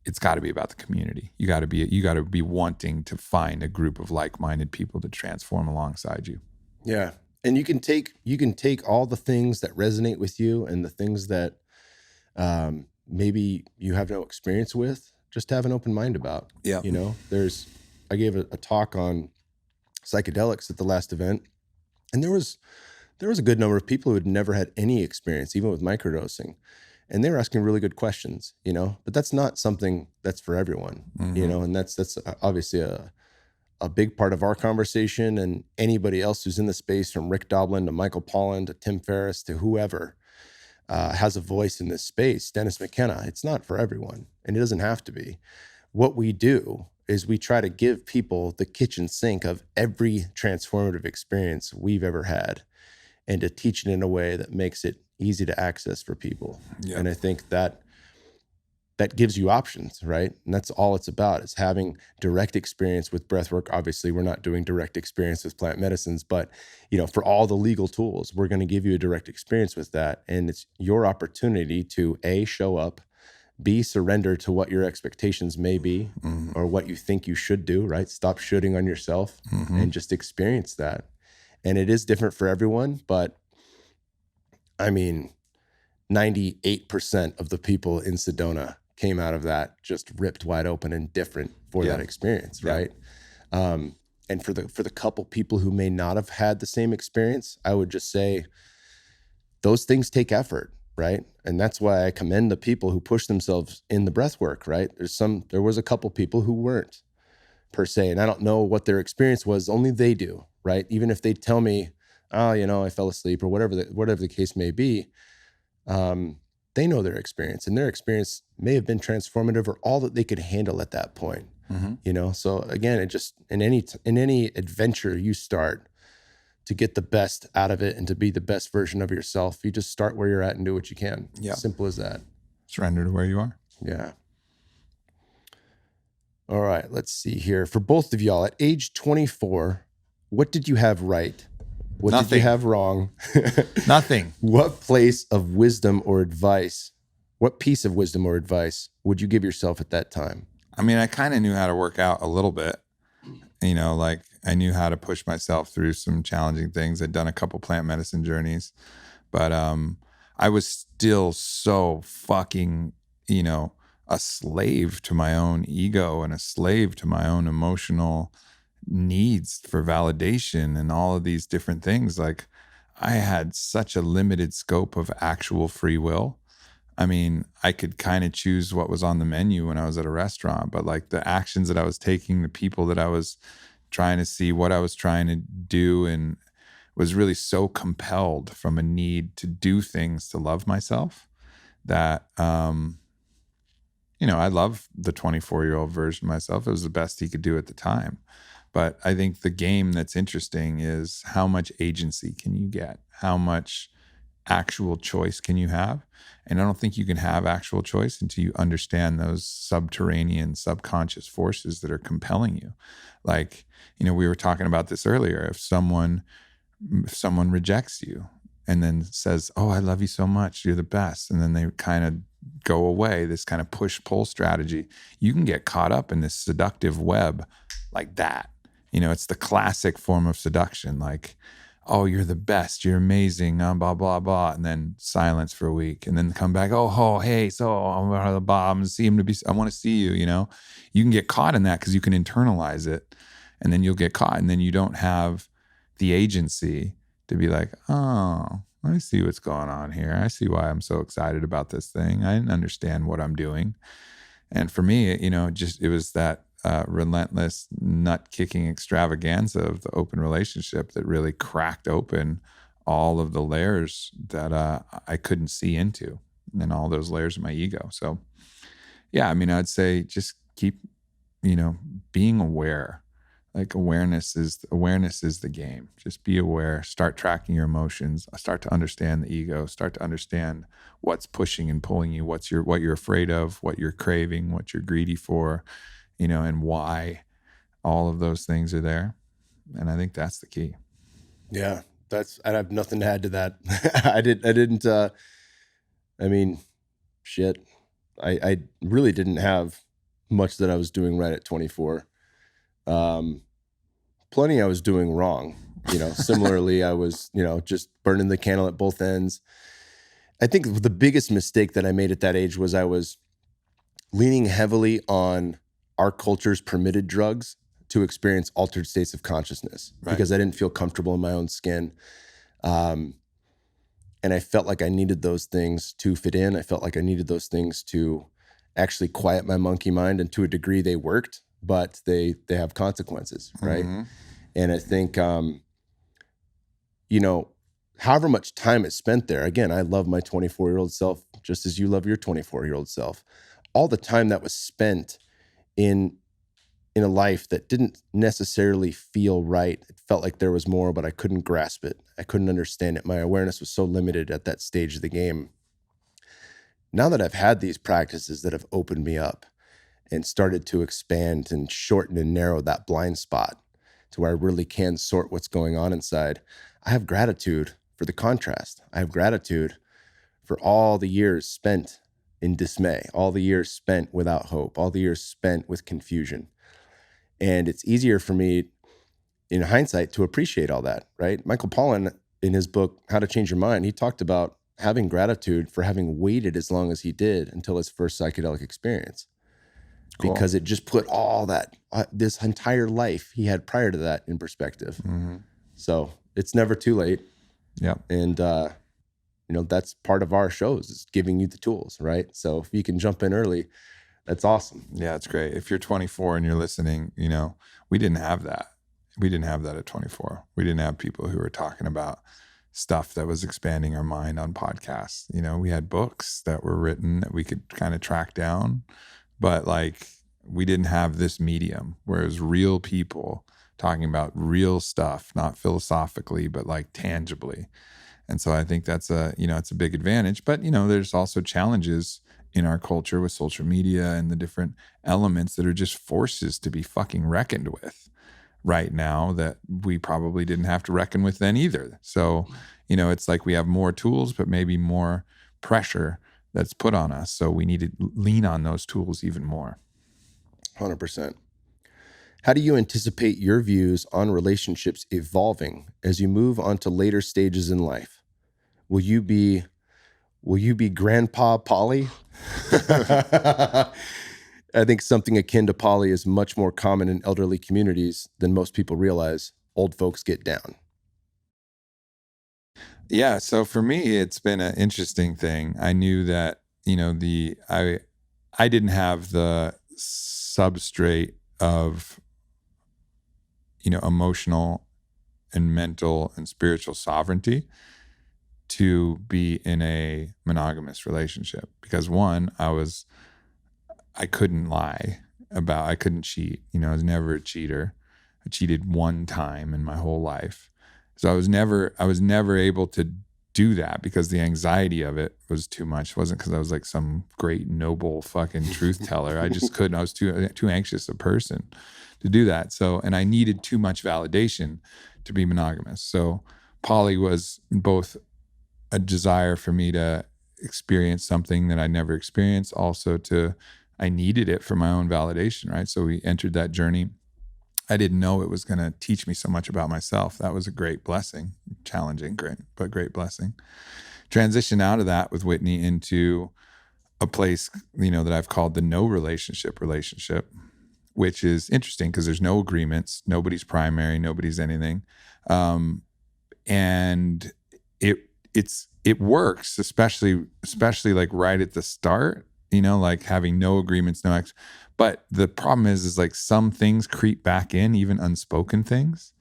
it's got to be about the community. You got to be wanting to find a group of like-minded people to transform alongside you. Yeah. And you can take all the things that resonate with you and the things that maybe you have no experience with, just have an open mind about. Yeah. I gave a talk on psychedelics at the last event, and there was a good number of people who had never had any experience, even with microdosing. and they were asking really good questions, you know, but that's not something that's for everyone, you know, and that's obviously a big part of our conversation, and anybody else who's in the space, from Rick Doblin to Michael Pollan to Tim Ferriss to whoever has a voice in this space, Dennis McKenna, it's not for everyone, and it doesn't have to be. What we do is we try to give people the kitchen sink of every transformative experience we've ever had, and to teach it in a way that makes it easy to access for people. Yep. And I think that gives you options, right? And that's all it's about, is having direct experience with breathwork. Obviously, we're not doing direct experience with plant medicines, but you know, for all the legal tools, we're going to give you a direct experience with that. And it's your opportunity to A, show up, B, surrender to what your expectations may be, or what you think you should do, right? Stop shooting on yourself and just experience that. And it is different for everyone, but I mean, 98% of the people in Sedona came out of that just ripped wide open and different for that experience, right? And for the couple people who may not have had the same experience, I would just say those things take effort, right? And that's why I commend the people who push themselves in the breath work, right? There was a couple people who weren't, per se, and I don't know what their experience was, only they do, right? Even if they tell me, oh, you know, I fell asleep, or whatever the case may be, they know their experience, and their experience may have been transformative, or all that they could handle at that point. You know, so again, it just, in any adventure you start, to get the best out of it and to be the best version of yourself, you just start where you're at and do what you can. Yeah, simple as that. Surrender to where you are. Yeah. All right, let's see here. For both of y'all, at age 24, what did you have right? What Nothing. Did you have wrong? Nothing. What piece of wisdom or advice would you give yourself at that time? I mean, I kind of knew how to work out a little bit. You know, like I knew how to push myself through some challenging things. I'd done a couple plant medicine journeys, but I was still so fucking, you know, a slave to my own ego and a slave to my own emotional needs for validation and all of these different things. Like, I had such a limited scope of actual free will. I mean, I could kind of choose what was on the menu when I was at a restaurant, but like the actions that I was taking, the people that I was trying to see, what I was trying to do, and was really so compelled from a need to do things to love myself that, you know, I love the 24-year-old version of myself. It was the best he could do at the time. But I think the game that's interesting is, how much agency can you get? How much actual choice can you have? And I don't think you can have actual choice until you understand those subterranean, subconscious forces that are compelling you. Like, you know, we were talking about this earlier. If someone rejects you and then says, oh, I love you so much, you're the best, and then they kind of go away, this kind of push-pull strategy, you can get caught up in this seductive web like that. You know, it's the classic form of seduction, like, oh, you're the best, you're amazing, blah, blah, blah, and then silence for a week, and then come back, hey, so I'm want to see you, you know? You can get caught in that because you can internalize it, and then you'll get caught, and then you don't have the agency to be like, oh, I see what's going on here. I see why I'm so excited about this thing. I understand what I'm doing. And for me, you know, it was that relentless nut-kicking extravaganza of the open relationship that really cracked open all of the layers that I couldn't see into, and all those layers of my ego. So, yeah, I mean, I'd say just keep, you know, being aware. Like, awareness is the game. Just be aware. Start tracking your emotions. Start to understand the ego. Start to understand what's pushing and pulling you. What you're afraid of. What you're craving. What you're greedy for. You know, and why all of those things are there. And I think that's the key. Yeah, I have nothing to add to that. I mean, shit. I really didn't have much that I was doing right at 24. Plenty I was doing wrong. You know, similarly, I was, you know, just burning the candle at both ends. I think the biggest mistake that I made at that age was I was leaning heavily on our culture's permitted drugs to experience altered states of consciousness, right? Because I didn't feel comfortable in my own skin. And I felt like I needed those things to fit in. I felt like I needed those things to actually quiet my monkey mind. And to a degree they worked, but they have consequences, right? Mm-hmm. And I think, however much time is spent there, again, I love my 24-year-old self just as you love your 24-year-old self. All the time that was spent in a life that didn't necessarily feel right. It felt like there was more, but I couldn't grasp it. I couldn't understand it. My awareness was so limited at that stage of the game. Now that I've had these practices that have opened me up and started to expand and shorten and narrow that blind spot to where I really can sort what's going on inside, I have gratitude for the contrast. I have gratitude for all the years spent in dismay, all the years spent without hope, all the years spent with confusion. And it's easier for me in hindsight to appreciate all that, right? Michael Pollan, in his book, How to Change Your Mind, he talked about having gratitude for having waited as long as he did until his first psychedelic experience. Cool. Because it just put all that, this entire life he had prior to that in perspective. Mm-hmm. So it's never too late. Yeah. And, that's part of our shows is giving you the tools, right? So if you can jump in early, that's awesome. Yeah, it's great. If you're 24 and you're listening, we didn't have that. We didn't have that at 24. We didn't have people who were talking about stuff that was expanding our mind on podcasts. We had books that were written that we could kind of track down, but we didn't have this medium where it was real people talking about real stuff, not philosophically, but tangibly. And so I think that's it's a big advantage, but there's also challenges in our culture with social media and the different elements that are just forces to be fucking reckoned with right now that we probably didn't have to reckon with then either. So, it's like we have more tools, but maybe more pressure that's put on us. So we need to lean on those tools even more. 100%. How do you anticipate your views on relationships evolving as you move on to later stages in life? Will you be Grandpa Polly? I think something akin to poly is much more common in elderly communities than most people realize. Old folks get down. Yeah. So for me, it's been an interesting thing. I knew that, I didn't have the substrate of, emotional and mental and spiritual sovereignty to be in a monogamous relationship because one, I couldn't lie I couldn't cheat. I was never a cheater. I cheated one time in my whole life. So I was never able to do that because the anxiety of it was too much. It wasn't because I was some great noble fucking truth teller. I just couldn't. I was too anxious a person to do that. So, and I needed too much validation to be monogamous. So poly was both a desire for me to experience something that I never experienced. Also I needed it for my own validation, right? So we entered that journey. I didn't know it was going to teach me so much about myself. That was a great blessing, challenging, but great blessing. Transitioned out of that with Whitney into a place, that I've called the no relationship, which is interesting because there's no agreements. Nobody's primary, nobody's anything. And it works, especially right at the start, having no agreements, but the problem is some things creep back in, even unspoken things.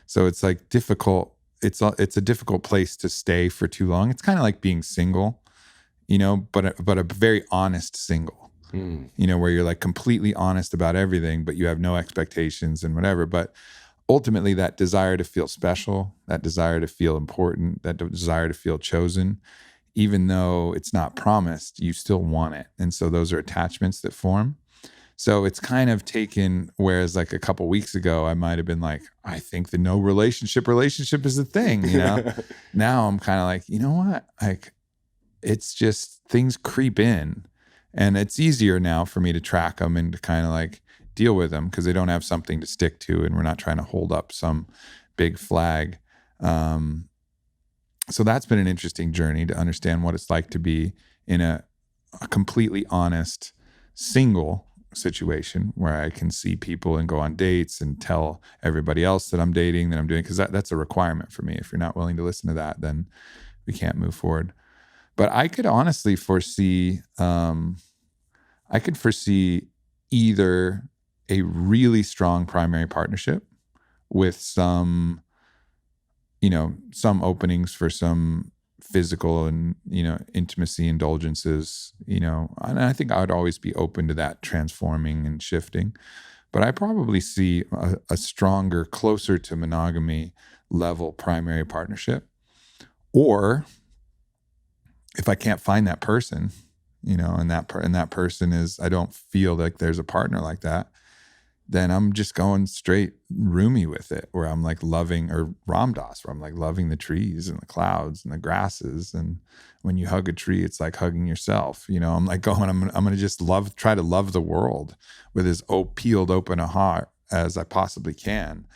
So it's difficult. It's a difficult place to stay for too long. It's kind of like being single, but a very honest single, where you're completely honest about everything, but you have no expectations and whatever. But ultimately that desire to feel special, that desire to feel important, that desire to feel chosen, even though it's not promised, you still want it. And so those are attachments that form. So it's kind of taken, whereas a couple weeks ago, I might've been I think the no relationship is a thing, Now I'm kind of you know what? It's just things creep in and it's easier now for me to track them and to kind of deal with them because they don't have something to stick to and we're not trying to hold up some big flag. So that's been an interesting journey to understand what it's like to be in a completely honest single situation where I can see people and go on dates and tell everybody else that I'm dating, that I'm doing, because that's a requirement for me. If you're not willing to listen to that, then we can't move forward. But I could honestly foresee, either a really strong primary partnership with some openings for some physical and, intimacy indulgences, and I think I would always be open to that transforming and shifting. But I probably see a stronger, closer to monogamy level primary partnership. Or if I can't find that person, and that person is, I don't feel like there's a partner like that, then I'm just going straight roomy with it, where I'm like loving, or Ram Dass, where I'm like loving the trees and the clouds and the grasses. And when you hug a tree, it's like hugging yourself. I'm like I'm going to just try to love the world with as peeled open a heart as I possibly can.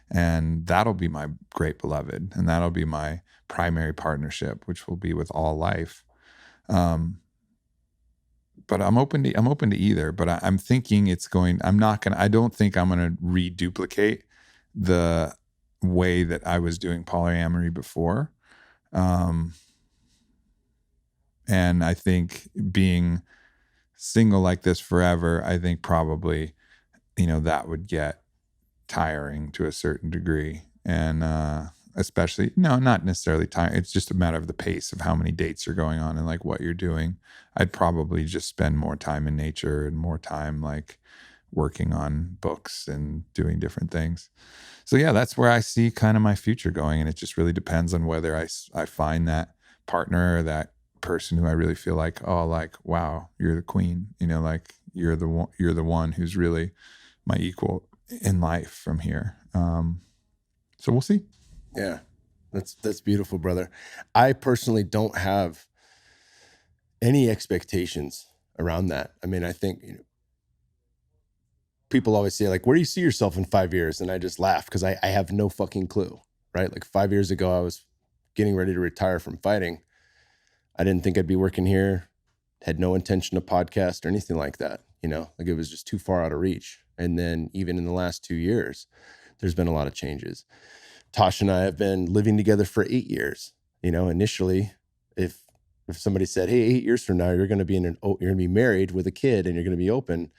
And that'll be my great beloved. And that'll be my primary partnership, which will be with all life. But I'm open to either. But I'm thinking I don't think I'm going to reduplicate the way that I was doing polyamory before. And I think being single like this forever, I think probably, that would get tiring to a certain degree. And especially, no, not necessarily tiring. It's just a matter of the pace of how many dates you're going on and like what you're doing. I'd probably just spend more time in nature and more time like working on books and doing different things. So yeah, that's where I see kind of my future going. And it just really depends on whether I find that partner or that person who I really feel like, oh, like, wow, you're the queen, like you're the one who's really my equal in life from here. So we'll see. Yeah, that's beautiful, brother. I personally don't have any expectations around that. I mean, I think people always say like, where do you see yourself in 5 years? And I just laugh because I have no fucking clue, right? Like 5 years ago, I was getting ready to retire from fighting. I didn't think I'd be working here, had no intention to podcast or anything like that. Like it was just too far out of reach. And then even in the last 2 years, there's been a lot of changes. Tosh and I have been living together for 8 years. Initially, if somebody said, hey, 8 years from now, you're going to be married with a kid and you're going to be open,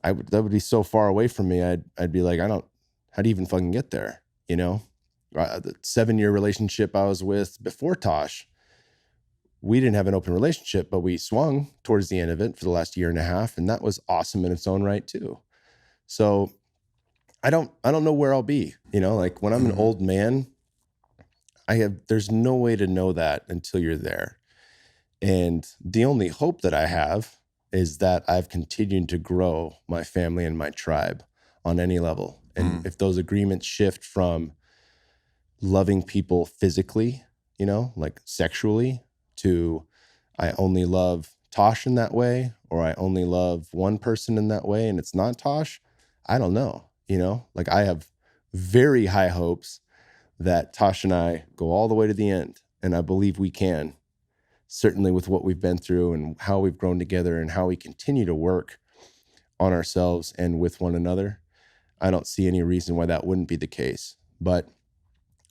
that would be so far away from me. I'd be like, how do you even fucking get there? The 7-year relationship I was with before Tosh, we didn't have an open relationship, but we swung towards the end of it for the last year and a half. And that was awesome in its own right too. So I don't know where I'll be, like when I'm an old man, there's no way to know that until you're there. And the only hope that I have is that I've continued to grow my family and my tribe on any level. And if those agreements shift from loving people physically, like sexually, to I only love Tosh in that way, or I only love one person in that way and it's not Tosh, I don't know. Like I have very high hopes that Tosh and I go all the way to the end. And I believe we can, certainly with what we've been through and how we've grown together and how we continue to work on ourselves and with one another. I don't see any reason why that wouldn't be the case. But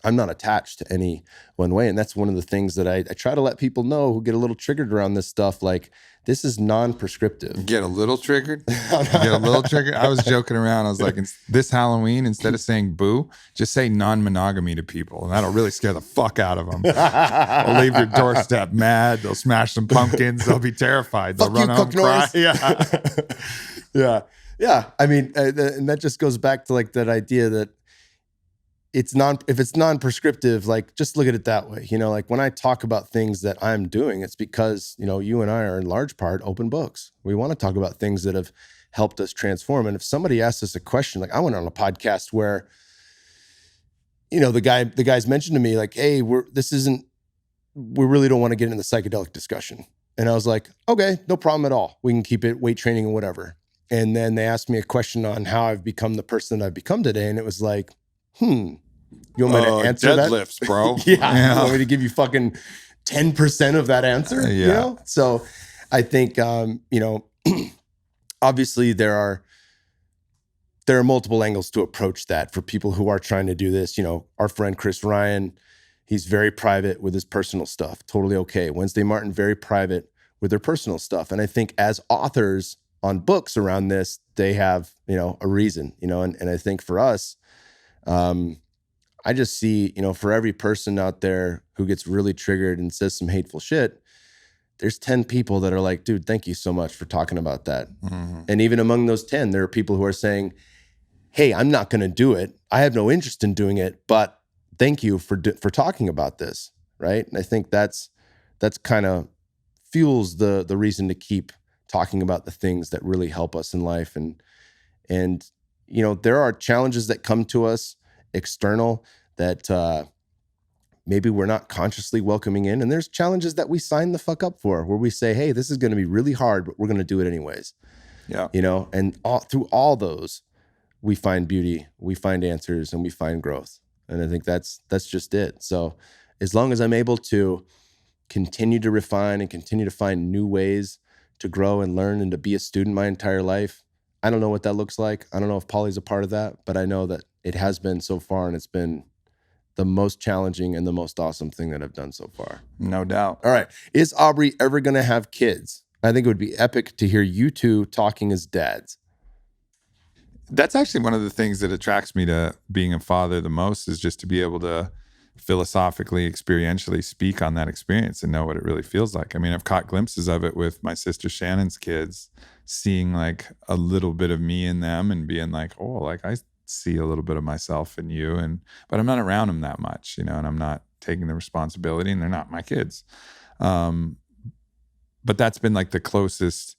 I'm not attached to any one way. And that's one of the things that I try to let people know who get a little triggered around this stuff. Like, this is non-prescriptive. Get a little triggered? I was joking around. I was like, this Halloween, instead of saying boo, just say non-monogamy to people. And that'll really scare the fuck out of them. They'll leave your doorstep mad. They'll smash some pumpkins. They'll be terrified. They'll run home, cry. Yeah. Yeah. I mean, and that just goes back to like that idea that if it's non-prescriptive, like just look at it that way. Like when I talk about things that I'm doing, it's because, you and I are in large part open books. We want to talk about things that have helped us transform. And if somebody asks us a question, like I went on a podcast where, the guys mentioned to me like, hey, we really don't want to get into the psychedelic discussion. And I was like, okay, no problem at all. We can keep it weight training and whatever. And then they asked me a question on how I've become the person that I've become today. And it was like, you want me to answer deadlifts, that? Bro. Yeah. You want me to give you fucking 10% of that answer? Yeah. So I think, obviously there are multiple angles to approach that for people who are trying to do this. Our friend Chris Ryan, He's very private with his personal stuff. Totally okay. Wednesday Martin, very private with their personal stuff. And I think as authors on books around this, they have, a reason, and I think for us, I just see, for every person out there who gets really triggered and says some hateful shit, there's 10 people that are like, dude, thank you so much for talking about that. Mm-hmm. And even among those 10, there are people who are saying, hey, I'm not going to do it. I have no interest in doing it, but thank you for talking about this, right? And I think that's kind of fuels the reason to keep talking about the things that really help us in life. And there are challenges that come to us external that maybe we're not consciously welcoming in. And there's challenges that we sign the fuck up for, where we say, hey, this is going to be really hard, but we're going to do it anyways. Yeah. And through all those, we find beauty, we find answers, and we find growth. And I think that's just it. So as long as I'm able to continue to refine and continue to find new ways to grow and learn and to be a student my entire life, I don't know what that looks like. I don't know if Polly's a part of that, but I know that it has been so far, and it's been the most challenging and the most awesome thing that I've done so far. No doubt. All right. Is Aubrey ever going to have kids? I think it would be epic to hear you two talking as dads. That's actually one of the things that attracts me to being a father the most, is just to be able to philosophically, experientially speak on that experience and know what it really feels like. I mean, I've caught glimpses of it with my sister Shannon's kids, seeing like a little bit of me in them and being like, oh, like I see a little bit of myself in you, but I'm not around them that much, and I'm not taking the responsibility, and they're not my kids. But that's been like the closest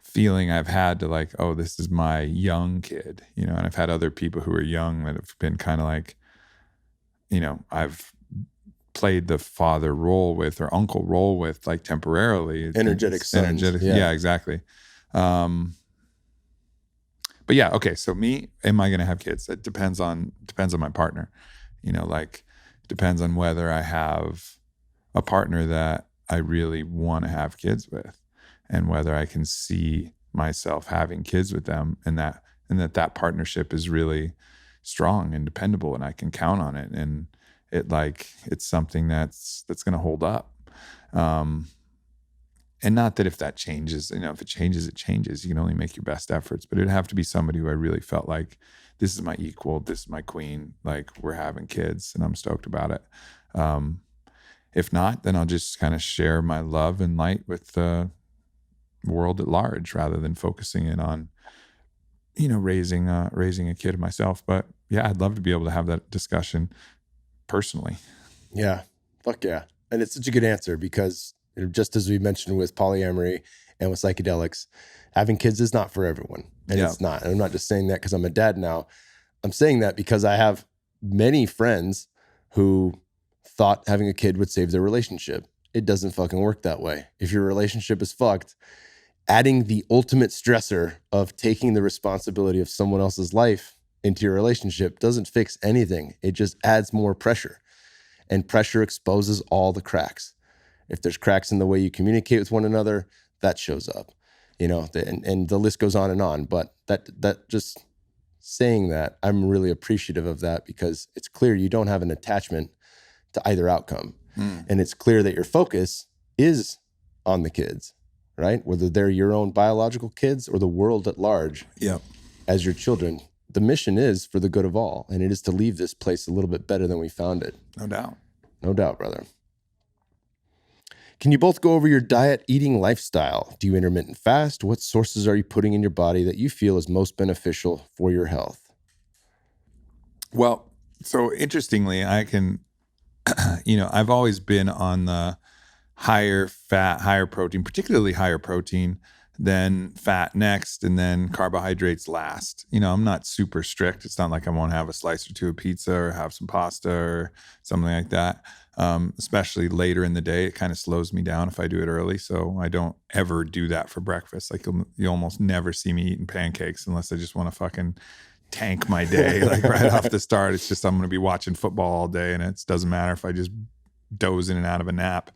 feeling I've had to like, oh, this is my young kid, and I've had other people who are young that have been kind of like, I've played the father role with or uncle role with, like temporarily. Energetic sons. Yeah, exactly. But yeah, okay. So me, am I going to have kids? It depends on my partner. Like depends on whether I have a partner that I really want to have kids with, and whether I can see myself having kids with them, and that partnership is really strong and dependable, and I can count on it, and it's something that's going to hold up. And not that if that changes, if it changes, it changes. You can only make your best efforts, but it'd have to be somebody who I really felt like, this is my equal, this is my queen, like we're having kids and I'm stoked about it. If not, then I'll just kind of share my love and light with the world at large, rather than focusing in on, raising a kid myself. But yeah, I'd love to be able to have that discussion personally. Yeah. Fuck yeah. And it's such a good answer, because just as we mentioned with polyamory and with psychedelics, having kids is not for everyone. And It's not. And I'm not just saying that because I'm a dad now. I'm saying that because I have many friends who thought having a kid would save their relationship. It doesn't fucking work that way. If your relationship is fucked, adding the ultimate stressor of taking the responsibility of someone else's life into your relationship doesn't fix anything. It just adds more pressure. And pressure exposes all the cracks. If there's cracks in the way you communicate with one another, that shows up, and the list goes on and on. But that just saying that, I'm really appreciative of that, because it's clear you don't have an attachment to either outcome. And it's clear that your focus is on the kids, right? Whether they're your own biological kids or the world at large as your children. The mission is for the good of all, and it is to leave this place a little bit better than we found it. No doubt. No doubt, brother. Can you both go over your diet, eating lifestyle? Do you intermittent fast? What sources are you putting in your body that you feel is most beneficial for your health? Well, so interestingly, I can, I've always been on the higher fat, higher protein, particularly higher protein, then fat next, and then carbohydrates last. I'm not super strict. It's not like I won't have a slice or two of pizza or have some pasta or something like that. Especially later in the day, it kind of slows me down if I do it early. So I don't ever do that for breakfast. Like you almost never see me eating pancakes unless I just want to fucking tank my day, like right off the start. It's just, I'm going to be watching football all day, and it doesn't matter if I just doze in and out of a nap.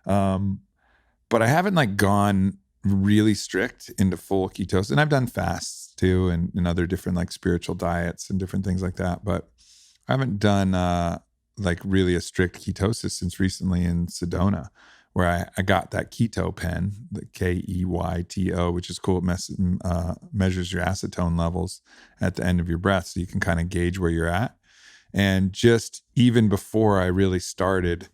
But I haven't like gone really strict into full ketosis, and I've done fasts too, and other different like spiritual diets and different things like that. But I haven't done, like really a strict ketosis since recently in Sedona, where I got that keto pen, the KEYTO, which is cool. It measures your acetone levels at the end of your breath, so you can kind of gauge where you're at. And just even before I really started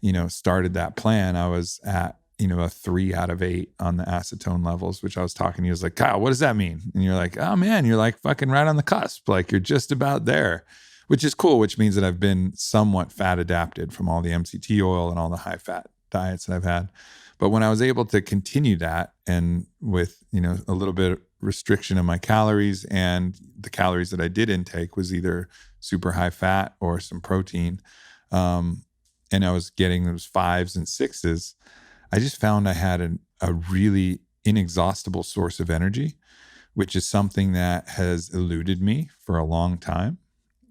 that plan, I was at, a 3 out of 8 on the acetone levels, which I was talking to you. I was like, Kyle, what does that mean? And you're like, oh man, you're like fucking right on the cusp. Like you're just about there, which is cool, which means that I've been somewhat fat adapted from all the MCT oil and all the high fat diets that I've had. But when I was able to continue that, and with, a little bit of restriction of my calories, and the calories that I did intake was either super high fat or some protein, and I was getting those 5s and 6s, I just found I had a really inexhaustible source of energy, which is something that has eluded me for a long time,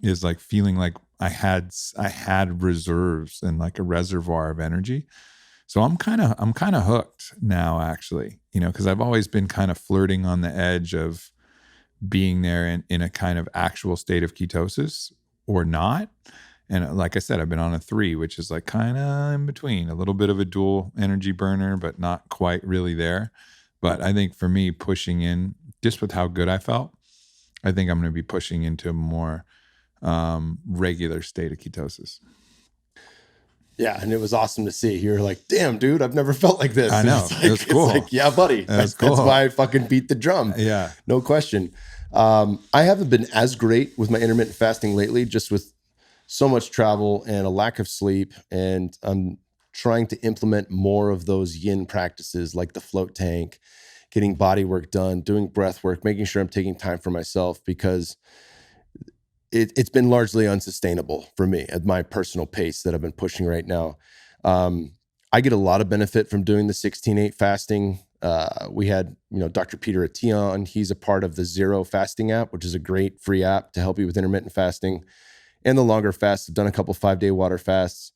is like feeling like I had reserves and like a reservoir of energy. So I'm kind of hooked now, actually, because I've always been kind of flirting on the edge of being there in a kind of actual state of ketosis or not. And like I said, I've been on a 3, which is like kind of in between, a little bit of a dual energy burner, but not quite really there. But I think for me, pushing in just with how good I felt, I think I'm going to be pushing into a more regular state of ketosis. Yeah, and it was awesome to see. You're like, damn, dude, I've never felt like this. I know. Like, it was cool. It's like, yeah, buddy. That's why I fucking beat the drum. Yeah. No question. I haven't been as great with my intermittent fasting lately, just with so much travel and a lack of sleep. And I'm trying to implement more of those yin practices like the float tank, getting body work done, doing breath work, making sure I'm taking time for myself, because it's been largely unsustainable for me at my personal pace that I've been pushing right now. I get a lot of benefit from doing the 16/8 fasting. We had, Dr. Peter Attia on. He's a part of the Zero Fasting app, which is a great free app to help you with intermittent fasting and the longer fasts. I've done a couple 5-day water fasts.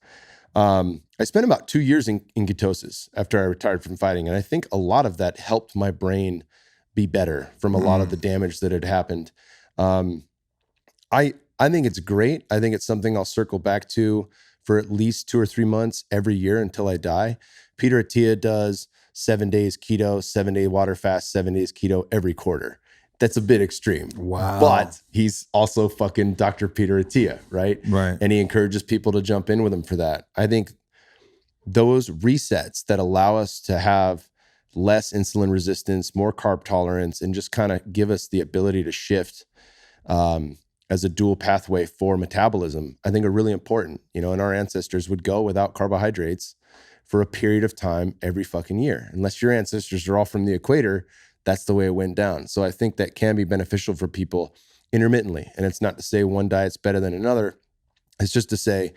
I spent about 2 years in ketosis after I retired from fighting. And I think a lot of that helped my brain be better from a lot of the damage that had happened. I think it's great. I think it's something I'll circle back to for at least 2 or 3 months every year until I die. Peter Attia does 7 days keto, 7-day water fast, 7 days keto every quarter. That's a bit extreme. Wow. But he's also fucking Dr. Peter Attia, right? Right. And he encourages people to jump in with him for that. I think those resets that allow us to have less insulin resistance, more carb tolerance, and just kind of give us the ability to shift as a dual pathway for metabolism, I think are really important. And our ancestors would go without carbohydrates for a period of time every fucking year. Unless your ancestors are all from the equator, that's the way it went down. So I think that can be beneficial for people intermittently. And it's not to say one diet's better than another. It's just to say,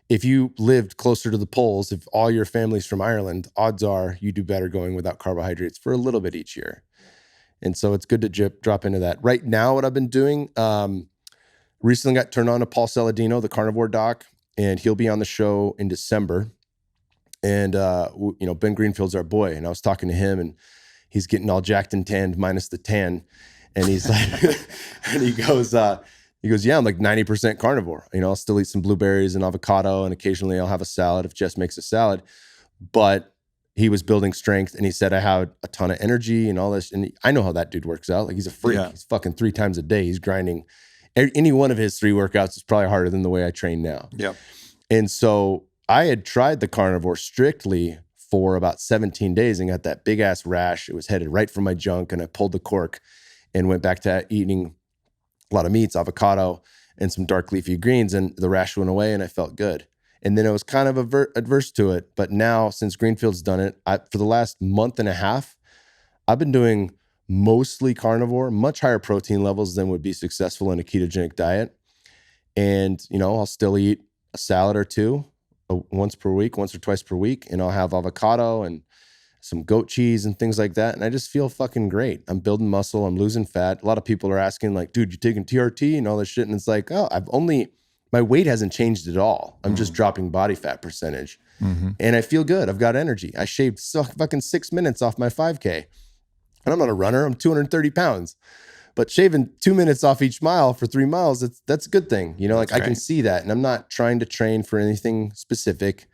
if you lived closer to the poles, if all your family's from Ireland, odds are you do better going without carbohydrates for a little bit each year. And so it's good to drop into that. Right now, what I've been doing, recently got turned on to Paul Saladino, the carnivore doc, and he'll be on the show in December. And, Ben Greenfield's our boy. And I was talking to him, and he's getting all jacked and tanned minus the tan. And he's like, and he goes, yeah, I'm like 90% carnivore. I'll still eat some blueberries and avocado, and occasionally I'll have a salad if Jess makes a salad. But he was building strength, and he said I had a ton of energy and all this. And I know how that dude works out. Like, he's a freak. Yeah. He's fucking 3 times a day. He's grinding. Any one of his 3 workouts is probably harder than the way I train now. Yep. And so I had tried the carnivore strictly for about 17 days and got that big ass rash. It was headed right for my junk, and I pulled the cork and went back to eating a lot of meats, avocado, and some dark leafy greens, and the rash went away and I felt good. And then I was kind of adverse to it. But now, since Greenfield's done it, for the last month and a half, I've been doing mostly carnivore, much higher protein levels than would be successful in a ketogenic diet. And, I'll still eat a salad or 2 once or twice per week. And I'll have avocado and some goat cheese and things like that. And I just feel fucking great. I'm building muscle. I'm losing fat. A lot of people are asking like, dude, you taking TRT and all this shit? And it's like, oh, my weight hasn't changed at all. I'm just dropping body fat percentage. Mm-hmm. And I feel good. I've got energy. I shaved fucking 6 minutes off my 5K. And I'm not a runner. I'm 230 pounds. But shaving 2 minutes off each mile for 3 miles, that's a good thing. You know, like I can see that. And I'm not trying to train for anything specific,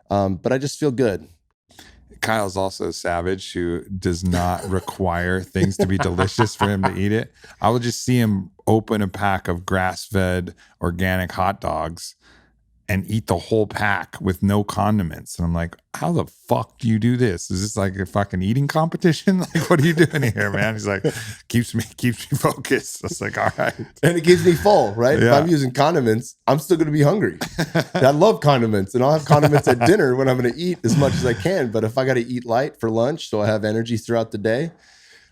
but I just feel good. Kyle's also a savage who does not require things to be delicious for him to eat it. I will just see him open a pack of grass-fed organic hot dogs and eat the whole pack with no condiments. And I'm like, how the fuck do you do this? Is this like a fucking eating competition? Like, what are you doing here, man? He's like, keeps me focused. I was like, all right. And it keeps me full, right? Yeah. If I'm using condiments, I'm still going to be hungry. I love condiments, and I'll have condiments at dinner when I'm going to eat as much as I can. But if I got to eat light for lunch so I have energy throughout the day,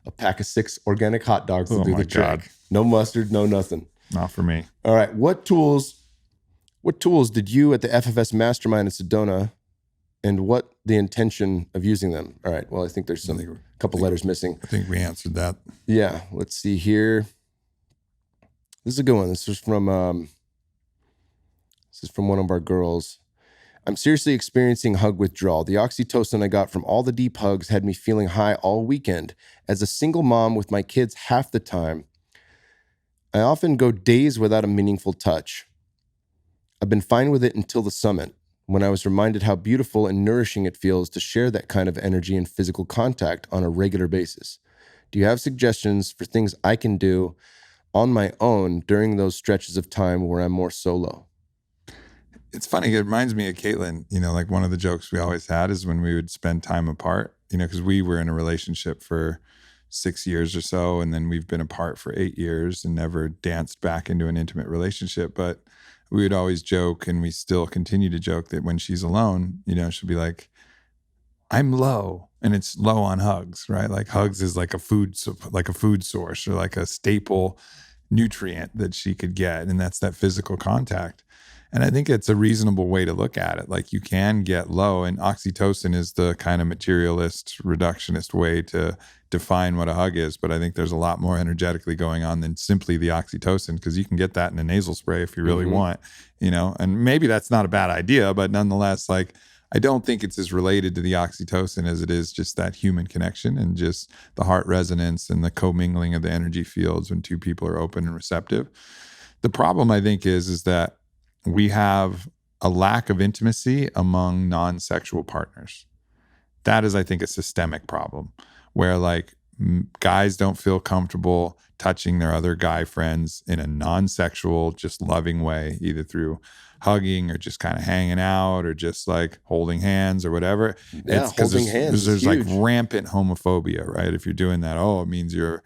a pack of 6 organic hot dogs will do the trick. No mustard, no nothing. Not for me. All right. What tools did you at the FFS Mastermind in Sedona, and what the intention of using them? All right. Well, I think there's a couple letters missing. I think we answered that. Yeah. Let's see here. This is a good one. This is from one of our girls. I'm seriously experiencing hug withdrawal. The oxytocin I got from all the deep hugs had me feeling high all weekend. As a single mom with my kids half the time, I often go days without a meaningful touch. I've been fine with it until the summit, when I was reminded how beautiful and nourishing it feels to share that kind of energy and physical contact on a regular basis. Do you have suggestions for things I can do on my own during those stretches of time where I'm more solo? It's funny. It reminds me of Caitlin. You know, like one of the jokes we always had is when we would spend time apart, you know, because we were in a relationship for 6 years or so, and then we've been apart for 8 years and never danced back into an intimate relationship. But we would always joke, and we still continue to joke, that when she's alone, you know, she'll be like, I'm low, and it's low on hugs, right? Like hugs is like a food source or like a staple nutrient that she could get. And that's that physical contact. And I think it's a reasonable way to look at it. Like you can get low, and oxytocin is the kind of materialist, reductionist way to define what a hug is. But I think there's a lot more energetically going on than simply the oxytocin, because you can get that in a nasal spray if you really want, you know, and maybe that's not a bad idea, but nonetheless, like, I don't think it's as related to the oxytocin as it is just that human connection and just the heart resonance and the commingling of the energy fields when two people are open and receptive. The problem, I think, is that we have a lack of intimacy among non-sexual partners. That is, I think, a systemic problem where like guys don't feel comfortable touching their other guy friends in a non-sexual, just loving way, either through hugging or just kind of hanging out or just like holding hands or whatever. Yeah, it's because holding hands there's huge. like rampant homophobia, right? If you're doing that, oh, it means you're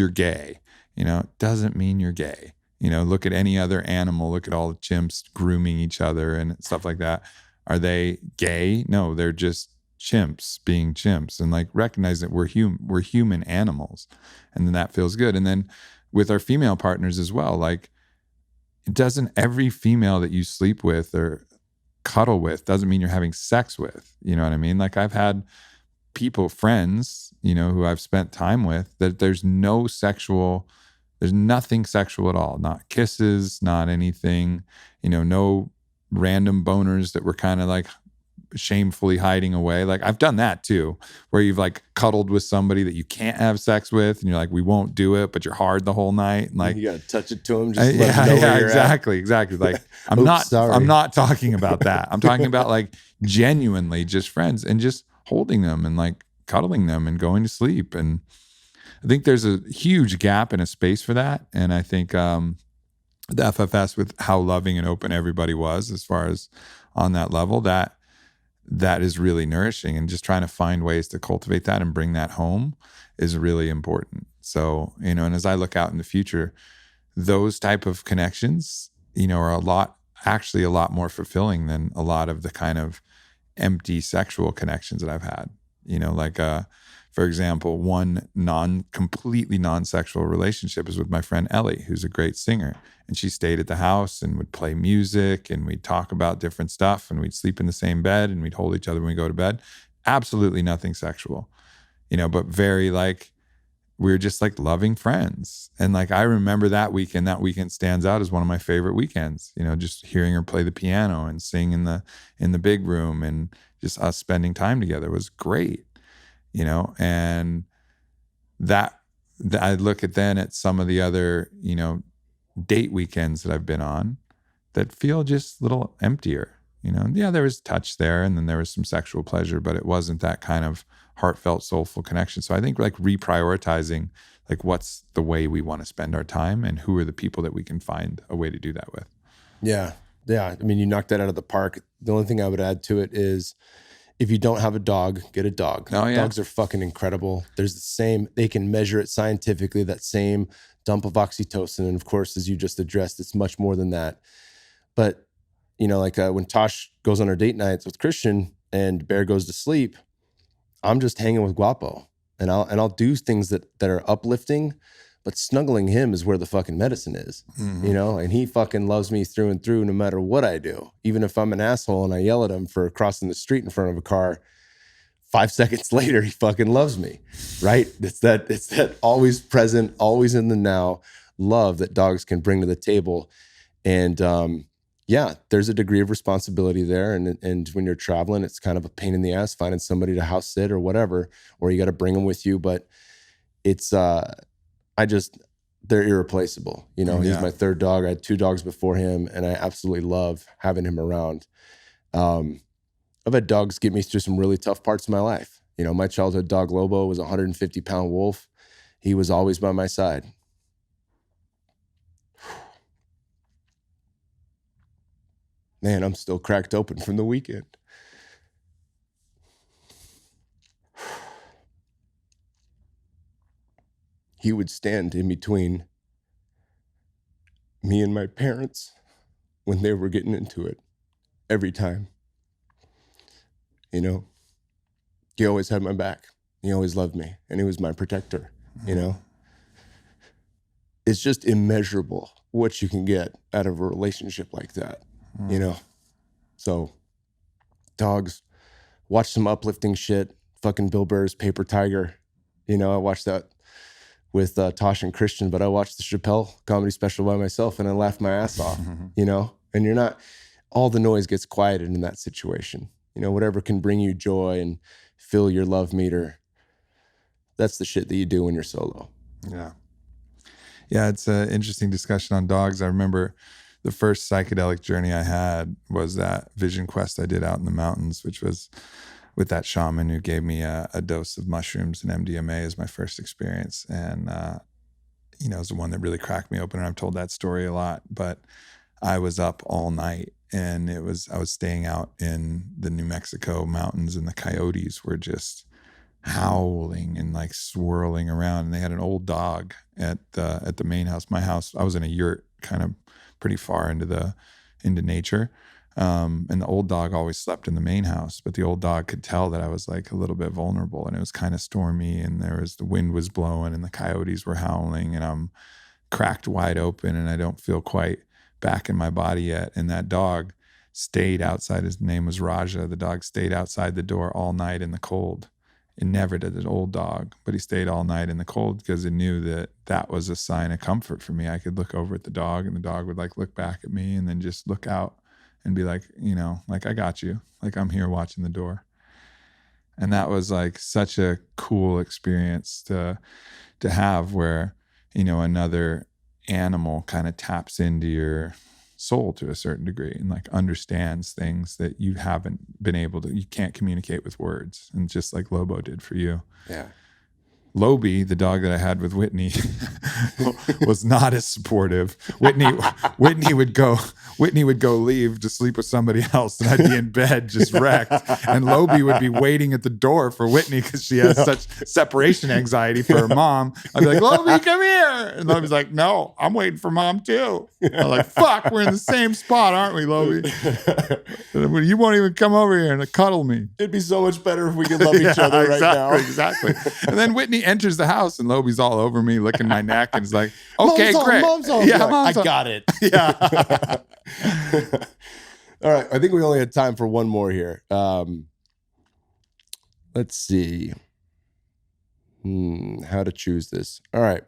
gay. You know, it doesn't mean you're gay. You know, look at any other animal. Look at all the chimps grooming each other and stuff like that. Are they gay? No, they're just chimps being chimps. And like recognize that we're human animals, and then that feels good. And then with our female partners as well, like it doesn't, every female that you sleep with or cuddle with doesn't mean you're having sex with. You know what I mean? Like I've had friends, you know, who I've spent time with that there's nothing sexual at all, not kisses, not anything, you know, no random boners that we're kind of like shamefully hiding away. Like I've done that too, where you've like cuddled with somebody that you can't have sex with, and you're like, we won't do it, but you're hard the whole night. And like you gotta touch it to them, just let them know where you're exactly. Like I'm not talking about that. I'm talking about like genuinely just friends and just holding them and like cuddling them and going to sleep. And I think there's a huge gap and a space for that. And I think the FFS, with how loving and open everybody was as far as on that level, that is really nourishing. And just trying to find ways to cultivate that and bring that home is really important. So, you know, and as I look out in the future, those type of connections, you know, are a lot more fulfilling than a lot of the kind of empty sexual connections that I've had. You know, like for example, one completely non-sexual relationship is with my friend Ellie, who's a great singer. And she stayed at the house and would play music, and we'd talk about different stuff, and we'd sleep in the same bed, and we'd hold each other when we go to bed. Absolutely nothing sexual, you know, but very like, we were just like loving friends. And like, I remember that weekend stands out as one of my favorite weekends, you know, just hearing her play the piano and sing in the big room, and just us spending time together was great. You know, and that I look at some of the other, date weekends that I've been on that feel just a little emptier. Yeah, there was touch there, and then there was some sexual pleasure, but it wasn't that kind of heartfelt, soulful connection. So I think like reprioritizing, like what's the way we want to spend our time, and who are the people that we can find a way to do that with. Yeah. Yeah. I mean, you knocked that out of the park. The only thing I would add to it is if you don't have a dog, get a dog. Oh, yeah. Dogs are fucking incredible. There's the same, they can measure it scientifically, that same dump of oxytocin. And of course, as you just addressed, it's much more than that. But, like when Tosh goes on her date nights with Christian and Bear goes to sleep, I'm just hanging with Guapo, and I'll do things that are uplifting, but snuggling him is where the fucking medicine is, and he fucking loves me through and through no matter what I do. Even if I'm an asshole and I yell at him for crossing the street in front of a car, 5 seconds later, he fucking loves me, right? It's that always present, always in the now love that dogs can bring to the table. And, yeah, there's a degree of responsibility there. And when you're traveling, it's kind of a pain in the ass finding somebody to house sit or whatever, or you got to bring them with you. But it's, they're irreplaceable. He's my third dog. I had 2 dogs before him, and I absolutely love having him around. I've had dogs get me through some really tough parts of my life. My childhood dog Lobo was a 150-pound wolf. He was always by my side. Man, I'm still cracked open from the weekend. He would stand in between me and my parents when they were getting into it every time. He always had my back. He always loved me, and he was my protector, It's just immeasurable what you can get out of a relationship like that. So dogs, watch some uplifting shit. Fucking Bill Burr's Paper Tiger. I watched that with Tosh and Christian, but I watched the Chappelle comedy special by myself and I laughed my ass off, and you're not, all the noise gets quieted in that situation. Whatever can bring you joy and fill your love meter. That's the shit that you do when you're solo. Yeah. Yeah. It's an interesting discussion on dogs. I remember the first psychedelic journey I had was that vision quest I did out in the mountains, which was with that shaman who gave me a dose of mushrooms and MDMA as my first experience. And, it was the one that really cracked me open. And I've told that story a lot, but I was up all night, and I was staying out in the New Mexico mountains, and the coyotes were just howling and like swirling around. And they had an old dog at the main house. My house, I was in a yurt kind of pretty far into nature. And the old dog always slept in the main house, but the old dog could tell that I was like a little bit vulnerable, and it was kind of stormy, and the wind was blowing and the coyotes were howling, and I'm cracked wide open and I don't feel quite back in my body yet. And that dog stayed outside. His name was Raja. The dog stayed outside the door all night in the cold. It never did, an old dog, but he stayed all night in the cold because it knew that was a sign of comfort for me. I could look over at the dog, and the dog would like look back at me and then just look out and be like, like, I got you. Like, I'm here watching the door. And that was like such a cool experience to have, where, another animal kind of taps into your soul to a certain degree and like understands things that you haven't been able to, you can't communicate with words. And just like Lobo did for you. Yeah. Lobi, the dog that I had with Whitney, was not as supportive. Whitney would go leave to sleep with somebody else, and I'd be in bed just wrecked. And Lobi would be waiting at the door for Whitney because she has such separation anxiety for her mom. I'd be like, Lobi, come here. And Lobi's like, no, I'm waiting for mom too. I'm like, fuck, we're in the same spot, aren't we, Lobi? You won't even come over here and cuddle me. It'd be so much better if we could love each other right now. Exactly. And then Whitney enters the house, and Lobi's all over me, licking my neck, and is like, okay, great. Mom's on. Yeah, I got it. Yeah. All right. I think we only had time for one more here. Let's see. How to choose this. All right.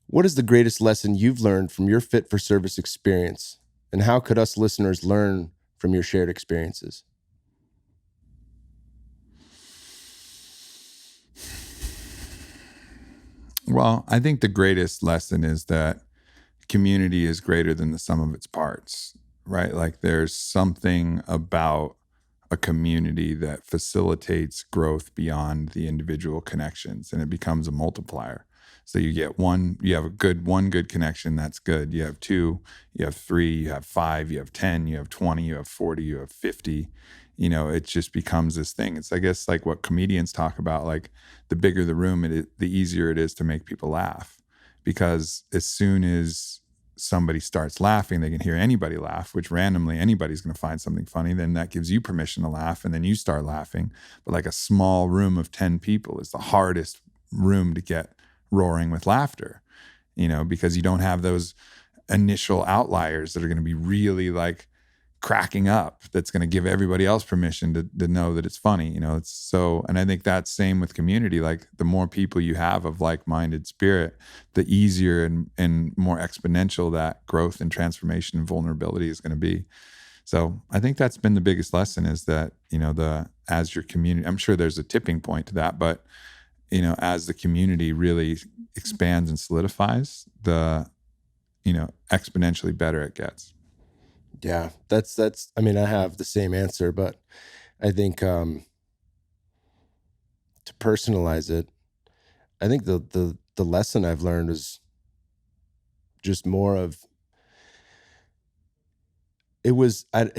What is the greatest lesson you've learned from your Fit for Service experience? And how could us listeners learn from your shared experiences? Well, I think the greatest lesson is that community is greater than the sum of its parts, right? Like there's something about a community that facilitates growth beyond the individual connections, and it becomes a multiplier. So you get one, you have one good connection, that's good. You have two, you have three, you have five, you have 10, you have 20, you have 40, you have 50. You know, it just becomes this thing. It's, I guess, like what comedians talk about, like the bigger the room, the easier it is to make people laugh. Because as soon as somebody starts laughing, they can hear anybody laugh, which randomly anybody's going to find something funny. Then that gives you permission to laugh, and then you start laughing. But like a small room of 10 people is the hardest room to get roaring with laughter, you know, because you don't have those initial outliers that are going to be really like cracking up. That's going to give everybody else permission to know that it's funny, you know. It's so, and I think that's same with community. Like the more people you have of like-minded spirit, the easier and more exponential that growth and transformation and vulnerability is going to be. So I think that's been the biggest lesson, is that, you know, as your community, I'm sure there's a tipping point to that, but you know, as the community really expands and solidifies, the, you know, exponentially better it gets. Yeah, that's, I mean, I have the same answer, but I think to personalize it, I think the lesson I've learned is just more of, I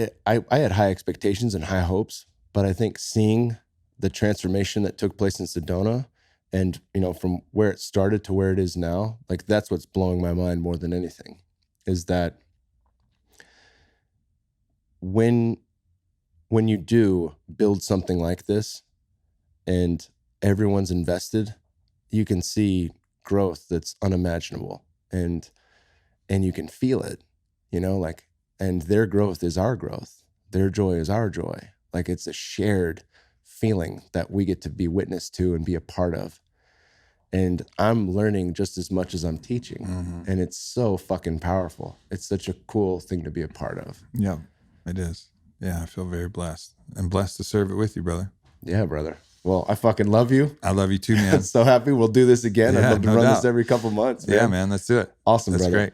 had high expectations and high hopes, but I think seeing the transformation that took place in Sedona, and, you know, from where it started to where it is now, like that's what's blowing my mind more than anything, is that when you do build something like this and everyone's invested, you can see growth that's unimaginable, and you can feel it, you know, like, and their growth is our growth. Their joy is our joy. Like it's a shared feeling that we get to be witness to and be a part of. And I'm learning just as much as I'm teaching. Mm-hmm. And it's so fucking powerful. It's such a cool thing to be a part of. Yeah, it is. Yeah, I feel very blessed, and blessed to serve it with you, brother. Yeah, brother. Well, I fucking love you. I love you too, man. So happy we'll do this again. Yeah, I'd love to run this every couple months, man. Yeah, man, let's do it. Awesome, That's brother. Great.